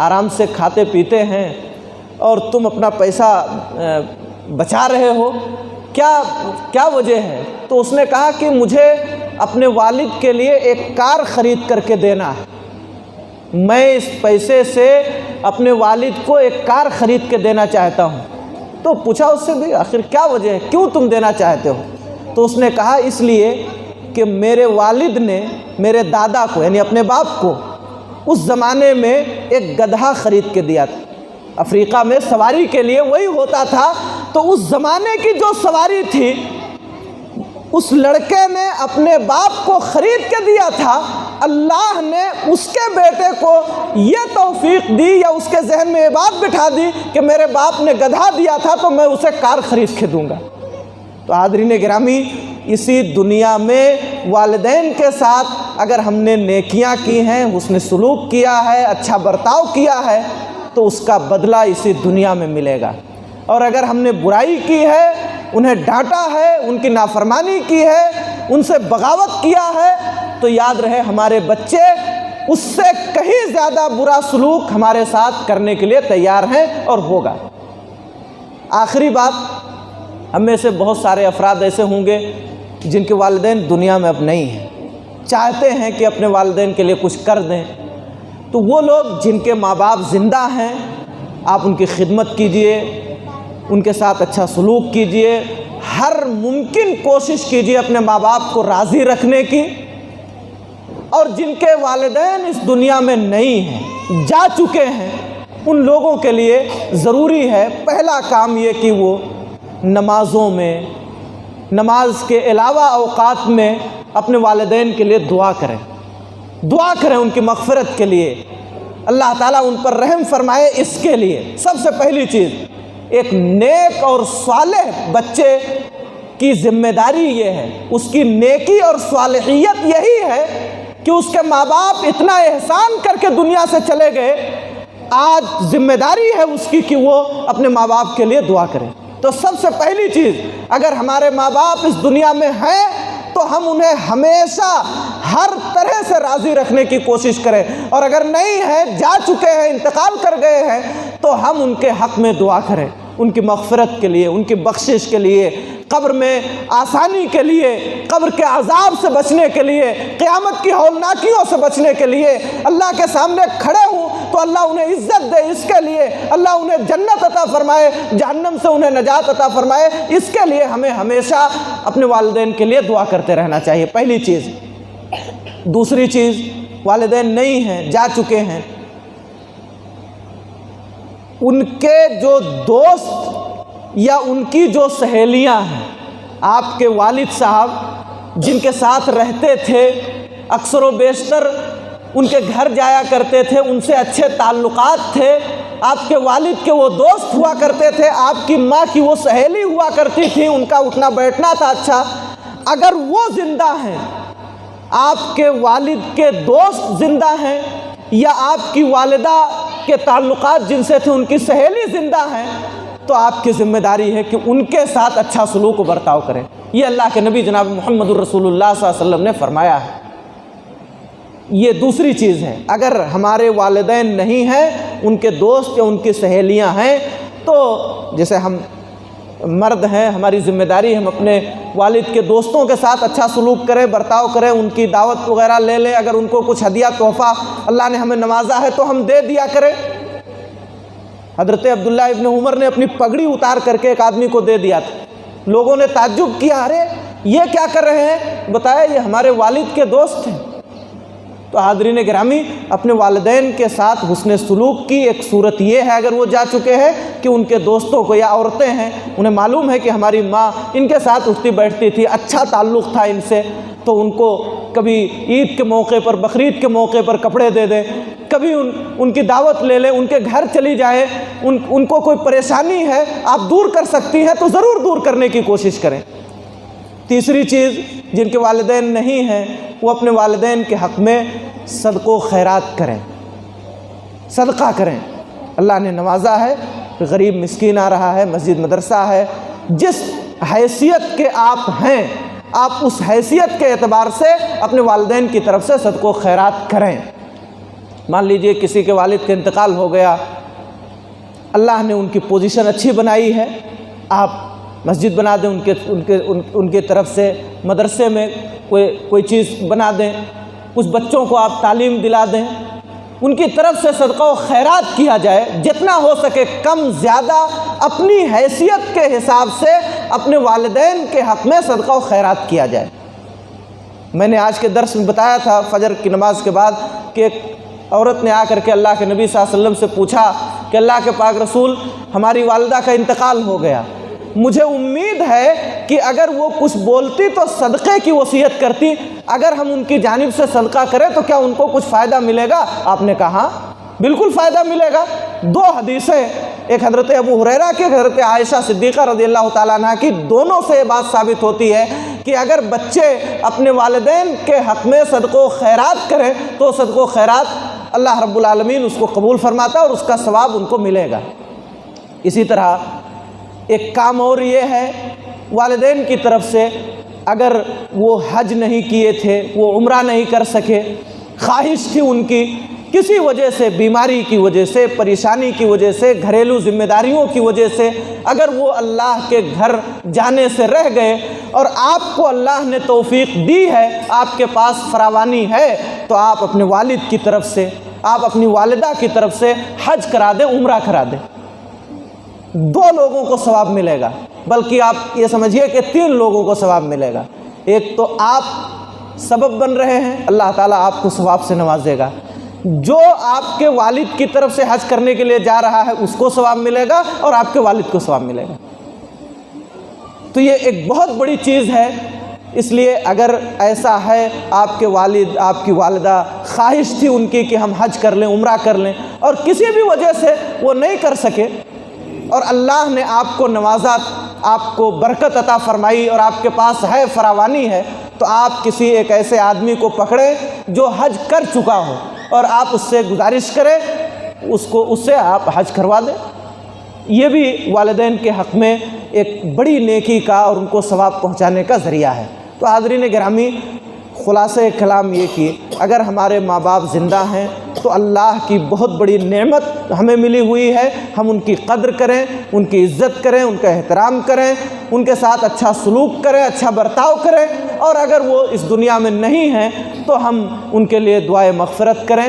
آرام سے کھاتے پیتے ہیں اور تم اپنا پیسہ بچا رہے ہو، کیا وجہ ہے؟ تو اس نے کہا کہ مجھے اپنے والد کے لیے ایک کار خرید کر کے دینا ہے، میں اس پیسے سے اپنے والد کو ایک کار خرید کے دینا چاہتا ہوں۔ تو پوچھا اس سے بھی آخر کیا وجہ ہے، کیوں تم دینا چاہتے ہو؟ تو اس نے کہا اس لیے کہ میرے والد نے میرے دادا کو یعنی اپنے باپ کو اس زمانے میں ایک گدھا خرید کے دیا تھا۔ افریقہ میں سواری کے لیے وہی ہوتا تھا، تو اس زمانے کی جو سواری تھی اس لڑکے نے اپنے باپ کو خرید کے دیا تھا۔ اللہ نے اس کے بیٹے کو یہ توفیق دی یا اس کے ذہن میں یہ بات بٹھا دی کہ میرے باپ نے گدھا دیا تھا تو میں اسے کار خرید کے دوں گا۔ تو حاضرین گرامی، اسی دنیا میں والدین کے ساتھ اگر ہم نے نیکیاں کی ہیں، حسن سلوک کیا ہے، اچھا برتاؤ کیا ہے تو اس کا بدلہ اسی دنیا میں ملے گا۔ اور اگر ہم نے برائی کی ہے، انہیں ڈانٹا ہے، ان کی نافرمانی کی ہے، ان سے بغاوت کیا ہے، تو یاد رہے ہمارے بچے اس سے کہیں زیادہ برا سلوک ہمارے ساتھ کرنے کے لیے تیار ہیں اور ہوگا۔ آخری بات، ہم میں سے بہت سارے افراد ایسے ہوں گے جن کے والدین دنیا میں اب نہیں ہیں، چاہتے ہیں کہ اپنے والدین کے لیے کچھ کر دیں۔ تو وہ لوگ جن کے ماں باپ زندہ ہیں، آپ ان کی خدمت کیجئے، ان کے ساتھ اچھا سلوک کیجئے، ہر ممکن کوشش کیجئے اپنے ماں باپ کو راضی رکھنے کی۔ اور جن کے والدین اس دنیا میں نہیں ہیں، جا چکے ہیں، ان لوگوں کے لیے ضروری ہے پہلا کام یہ کہ وہ نمازوں میں، نماز کے علاوہ اوقات میں اپنے والدین کے لیے دعا کریں، دعا کریں ان کی مغفرت کے لیے، اللہ تعالیٰ ان پر رحم فرمائے۔ اس کے لیے سب سے پہلی چیز، ایک نیک اور صالح بچے کی ذمہ داری یہ ہے، اس کی نیکی اور صالحیت یہی ہے کہ اس کے ماں باپ اتنا احسان کر کے دنیا سے چلے گئے، آج ذمہ داری ہے اس کی کہ وہ اپنے ماں باپ کے لیے دعا کریں۔ تو سب سے پہلی چیز، اگر ہمارے ماں باپ اس دنیا میں ہیں تو ہم انہیں ہمیشہ ہر طرح سے راضی رکھنے کی کوشش کریں، اور اگر نہیں ہیں، جا چکے ہیں، انتقال کر گئے ہیں، تو ہم ان کے حق میں دعا کریں، ان کی مغفرت کے لیے، ان کی بخشش کے لیے، قبر میں آسانی کے لیے، قبر کے عذاب سے بچنے کے لیے، قیامت کی ہولناکیوں سے بچنے کے لیے، اللہ کے سامنے کھڑے ہوں تو اللہ انہیں عزت دے، اس کے لیے اللہ انہیں جنت عطا فرمائے، جہنم سے انہیں نجات عطا فرمائے، اس کے لیے ہمیں ہمیشہ اپنے والدین کے لیے دعا کرتے رہنا چاہیے، پہلی چیز۔ دوسری چیز، والدین نہیں ہیں، جا چکے ہیں، ان کے جو دوست یا ان کی جو سہیلیاں ہیں، آپ کے والد صاحب جن کے ساتھ رہتے تھے، اکثر و بیشتر ان کے گھر جایا کرتے تھے، ان سے اچھے تعلقات تھے، آپ کے والد کے وہ دوست ہوا کرتے تھے، آپ کی ماں کی وہ سہیلی ہوا کرتی تھی، ان کا اٹھنا بیٹھنا تھا اچھا، اگر وہ زندہ ہیں، آپ کے والد کے دوست زندہ ہیں، یا آپ کی والدہ کے تعلقات جن سے تھے ان کی سہیلی زندہ ہیں، تو آپ کی ذمہ داری ہے کہ ان کے ساتھ اچھا سلوک و برتاؤ کریں۔ یہ اللہ کے نبی جناب محمد الرسول اللہ صلی اللہ علیہ وسلم نے فرمایا ہے۔ یہ دوسری چیز ہے، اگر ہمارے والدین نہیں ہیں، ان کے دوست یا ان کی سہیلیاں ہیں، تو جیسے ہم مرد ہیں، ہماری ذمہ داری ہم اپنے والد کے دوستوں کے ساتھ اچھا سلوک کریں، برتاؤ کریں، ان کی دعوت وغیرہ لے لیں، اگر ان کو کچھ ہدیہ تحفہ اللہ نے ہمیں نوازا ہے تو ہم دے دیا کریں۔ حضرت عبداللہ ابن عمر نے اپنی پگڑی اتار کر کے ایک آدمی کو دے دیا تھا، لوگوں نے تعجب کیا، ارے یہ کیا کر رہے ہیں؟ بتایا یہ ہمارے والد کے دوست ہیں۔ تو حاضرین گرامی، اپنے والدین کے ساتھ حسن سلوک کی ایک صورت یہ ہے، اگر وہ جا چکے ہیں، کہ ان کے دوستوں کو، یا عورتیں ہیں، انہیں معلوم ہے کہ ہماری ماں ان کے ساتھ اٹھتی بیٹھتی تھی، اچھا تعلق تھا ان سے، تو ان کو کبھی عید کے موقع پر، بقرعید کے موقع پر کپڑے دے دیں، کبھی ان کی دعوت لے لیں، ان کے گھر چلی جائیں، ان کو کوئی پریشانی ہے، آپ دور کر سکتی ہیں تو ضرور دور کرنے کی کوشش کریں۔ تیسری چیز، جن کے والدین نہیں ہیں، وہ اپنے والدین کے حق میں صدقہ و خیرات کریں، صدقہ کریں۔ اللہ نے نوازا ہے، غریب مسکین آ رہا ہے، مسجد مدرسہ ہے، جس حیثیت کے آپ ہیں، آپ اس حیثیت کے اعتبار سے اپنے والدین کی طرف سے صدقہ و خیرات کریں۔ مان لیجئے کسی کے والد کا انتقال ہو گیا، اللہ نے ان کی پوزیشن اچھی بنائی ہے، آپ مسجد بنا دیں ان کی طرف سے، مدرسے میں کوئی چیز بنا دیں، کچھ بچوں کو آپ تعلیم دلا دیں، ان کی طرف سے صدقہ و خیرات کیا جائے، جتنا ہو سکے کم زیادہ اپنی حیثیت کے حساب سے اپنے والدین کے حق میں صدقہ و خیرات کیا جائے۔ میں نے آج کے درس میں بتایا تھا فجر کی نماز کے بعد کہ ایک عورت نے آ کر کے اللہ کے نبی صلی اللہ علیہ وسلم سے پوچھا کہ اللہ کے پاک رسول، ہماری والدہ کا انتقال ہو گیا، مجھے امید ہے کہ اگر وہ کچھ بولتی تو صدقے کی وصیت کرتی، اگر ہم ان کی جانب سے صدقہ کریں تو کیا ان کو کچھ فائدہ ملے گا؟ آپ نے کہا ہاں بالکل فائدہ ملے گا۔ دو حدیثیں، ایک حضرت ابو ہریرہ کی، ایک حضرت عائشہ صدیقہ رضی اللہ تعالیٰ عنہ کی، دونوں سے یہ بات ثابت ہوتی ہے کہ اگر بچے اپنے والدین کے حق میں صدقہ و خیرات کریں تو صدقہ و خیرات اللہ رب العالمین اس کو قبول فرماتا ہے اور اس کا ثواب ان کو ملے گا۔ اسی طرح ایک کام اور یہ ہے، والدین کی طرف سے اگر وہ حج نہیں کیے تھے، وہ عمرہ نہیں کر سکے، خواہش تھی ان کی کسی وجہ سے، بیماری کی وجہ سے، پریشانی کی وجہ سے، گھریلو ذمہ داریوں کی وجہ سے، اگر وہ اللہ کے گھر جانے سے رہ گئے اور آپ کو اللہ نے توفیق دی ہے، آپ کے پاس فراوانی ہے، تو آپ اپنے والد کی طرف سے، آپ اپنی والدہ کی طرف سے حج کرا دیں، عمرہ کرا دیں۔ دو لوگوں کو ثواب ملے گا، بلکہ آپ یہ سمجھیے کہ 3 لوگوں کو ثواب ملے گا۔ ایک تو آپ سبب بن رہے ہیں، اللہ تعالیٰ آپ کو ثواب سے نوازے گا۔ جو آپ کے والد کی طرف سے حج کرنے کے لیے جا رہا ہے اس کو ثواب ملے گا اور آپ کے والد کو ثواب ملے گا۔ تو یہ ایک بہت بڑی چیز ہے۔ اس لیے اگر ایسا ہے آپ کے والد، آپ کی والدہ، خواہش تھی ان کی کہ ہم حج کر لیں، عمرہ کر لیں، اور کسی بھی وجہ سے وہ نہیں کر سکے اور اللہ نے آپ کو نوازا، آپ کو برکت عطا فرمائی اور آپ کے پاس ہے، فراوانی ہے، تو آپ کسی ایک ایسے آدمی کو پکڑیں جو حج کر چکا ہو اور آپ اس سے گزارش کریں، اس سے آپ حج کروا دیں۔ یہ بھی والدین کے حق میں ایک بڑی نیکی کا اور ان کو ثواب پہنچانے کا ذریعہ ہے۔ تو حاضرین گرامی، خلاصہ کلام یہ کہ اگر ہمارے ماں باپ زندہ ہیں تو اللہ کی بہت بڑی نعمت ہمیں ملی ہوئی ہے، ہم ان کی قدر کریں، ان کی عزت کریں، ان کا احترام کریں، ان کے ساتھ اچھا سلوک کریں، اچھا برتاؤ کریں، اور اگر وہ اس دنیا میں نہیں ہیں تو ہم ان کے لیے دعائے مغفرت کریں،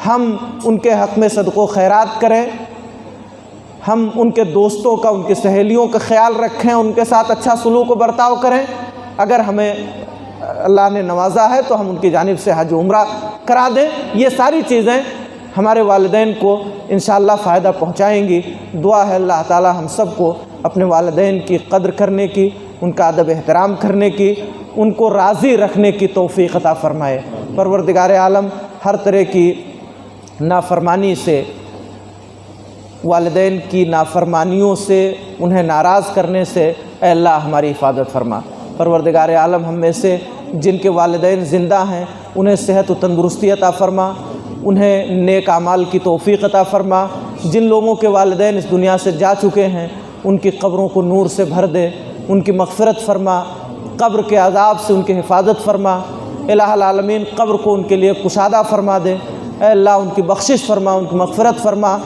ہم ان کے حق میں صدقہ و خیرات کریں، ہم ان کے دوستوں کا، ان کی سہیلیوں کا خیال رکھیں، ان کے ساتھ اچھا سلوک و برتاؤ کریں۔ اگر ہمیں اللہ نے نوازا ہے تو ہم ان کی جانب سے حج و عمرہ کرا دیں۔ یہ ساری چیزیں ہمارے والدین کو انشاءاللہ فائدہ پہنچائیں گی۔ دعا ہے اللہ تعالی ہم سب کو اپنے والدین کی قدر کرنے کی، ان کا ادب احترام کرنے کی، ان کو راضی رکھنے کی توفیق عطا فرمائے۔ پروردگار عالم ہر طرح کی نافرمانی سے، والدین کی نافرمانیوں سے، انہیں ناراض کرنے سے اے اللہ ہماری حفاظت فرما۔ پروردگار عالم ہم میں سے جن کے والدین زندہ ہیں انہیں صحت و تندرستی عطا فرما، انہیں نیک اعمال کی توفیق عطا فرما۔ جن لوگوں کے والدین اس دنیا سے جا چکے ہیں ان کی قبروں کو نور سے بھر دے، ان کی مغفرت فرما، قبر کے عذاب سے ان کی حفاظت فرما۔ الہ العالمین قبر کو ان کے لیے کشادہ فرما دے۔ اے اللہ ان کی بخشش فرما، ان کی مغفرت فرما۔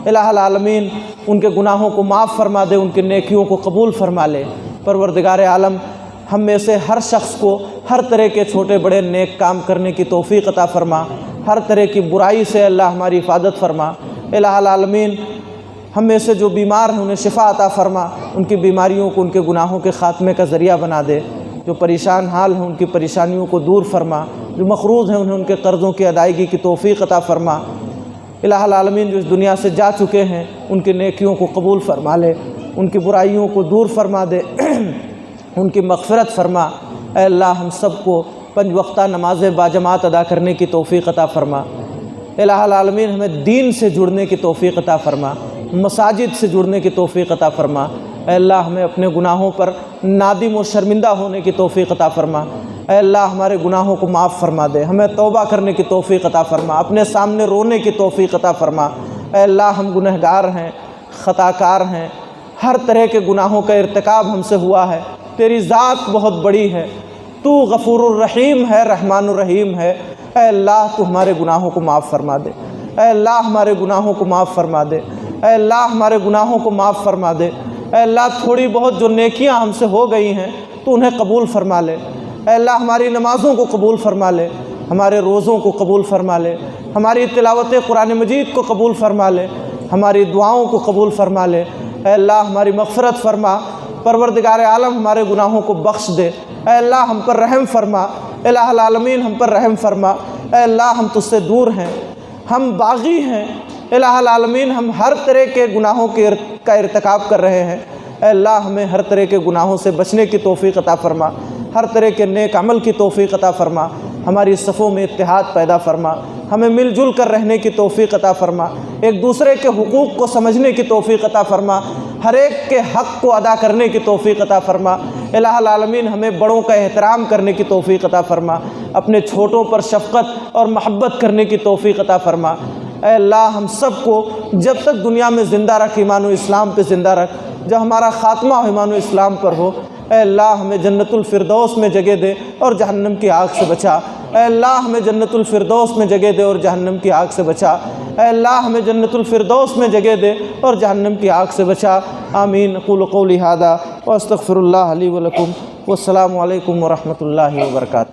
الہ العالمین ان کے گناہوں کو معاف فرما دے، ان کے نیکیوں کو قبول فرما لے۔ پروردگار عالم ہم میں سے ہر شخص کو ہر طرح کے چھوٹے بڑے نیک کام کرنے کی توفیق عطا فرما، ہر طرح کی برائی سے اللہ ہماری حفاظت فرما۔ الہ العالمین ہم میں سے جو بیمار ہیں انہیں شفا عطا فرما، ان کی بیماریوں کو ان کے گناہوں کے خاتمے کا ذریعہ بنا دے۔ جو پریشان حال ہیں ان کی پریشانیوں کو دور فرما، جو مقروض ہیں انہیں ان کے قرضوں کی ادائیگی کی توفیق عطا فرما۔ الہ العالمین جو اس دنیا سے جا چکے ہیں ان کی نیکیوں کو قبول فرما لے، ان کی برائیوں کو دور فرما دے، ان کی مغفرت فرما۔ اے اللہ ہم سب کو 5 وقتہ نمازیں باجماعت ادا کرنے کی توفیق عطا فرما۔ الہ العالمین ہمیں دین سے جڑنے کی توفیق عطا فرما، مساجد سے جڑنے کی توفیق عطا فرما۔ اے اللہ ہمیں اپنے گناہوں پر نادم و شرمندہ ہونے کی توفیق عطا فرما۔ اے اللہ ہمارے گناہوں کو معاف فرما دے، ہمیں توبہ کرنے کی توفیق عطا فرما، اپنے سامنے رونے کی توفیق عطا فرما۔ اے اللہ ہم گنہگار ہیں، خطا کار ہیں، ہر طرح کے گناہوں کا ارتکاب ہم سے ہوا ہے۔ تیری ذات بہت بڑی ہے، تو غفور الرحیم ہے، رحمان الرحیم ہے۔ اے اللہ تو ہمارے گناہوں کو معاف فرما دے۔ اے اللہ ہمارے گناہوں کو معاف فرما دے۔ اے اللہ ہمارے گناہوں کو معاف فرما دے۔ اے اللہ تھوڑی بہت جو نیکیاں ہم سے ہو گئی ہیں تو انہیں قبول فرما لے۔ اے اللہ ہماری نمازوں کو قبول فرما لے۔ ہمارے روزوں کو قبول فرما لے، ہماری تلاوت قرآن مجید کو قبول فرما لے، ہماری دعاؤں کو قبول فرما لے۔ اے اللہ ہماری مغفرت فرما، پروردگار عالم ہمارے گناہوں کو بخش دے۔ اے اللہ ہم پر رحم فرما، الہ العالمین ہم پر رحم فرما۔ اے اللہ ہم تجھ سے دور ہیں، ہم باغی ہیں، الہ العالمین ہم ہر طرح کے گناہوں کا ارتکاب کر رہے ہیں۔ اے اللہ ہمیں ہر طرح کے گناہوں سے بچنے کی توفیق عطا فرما، ہر طرح کے نیک عمل کی توفیق عطا فرما، ہماری صفوں میں اتحاد پیدا فرما، ہمیں مل جل کر رہنے کی توفیق عطا فرما، ایک دوسرے کے حقوق کو سمجھنے کی توفیق عطا فرما، ہر ایک کے حق کو ادا کرنے کی توفیق عطا فرما۔ الہ العالمین ہمیں بڑوں کا احترام کرنے کی توفیق عطا فرما، اپنے چھوٹوں پر شفقت اور محبت کرنے کی توفیق عطا فرما۔ اے اللہ ہم سب کو جب تک دنیا میں زندہ رکھ، ایمان و اسلام پہ زندہ رکھ، جب ہمارا خاتمہ ایمان و اسلام پر ہو، اے اللہ ہمیں جنت الفردوس میں جگہ دے اور جہنم کی آگ سے بچا۔ اے اللہ ہمیں جنت الفردوس میں جگہ دے اور جہنم کی آگ سے بچا۔ اے اللہ ہمیں جنت الفردوس میں جگہ دے اور جہنم کی آگ سے بچا۔ آمین۔ اقول قولی ھذا واستغفر اللہ لی ولکم، والسلام علیکم ورحمۃ اللہ وبرکاتہ۔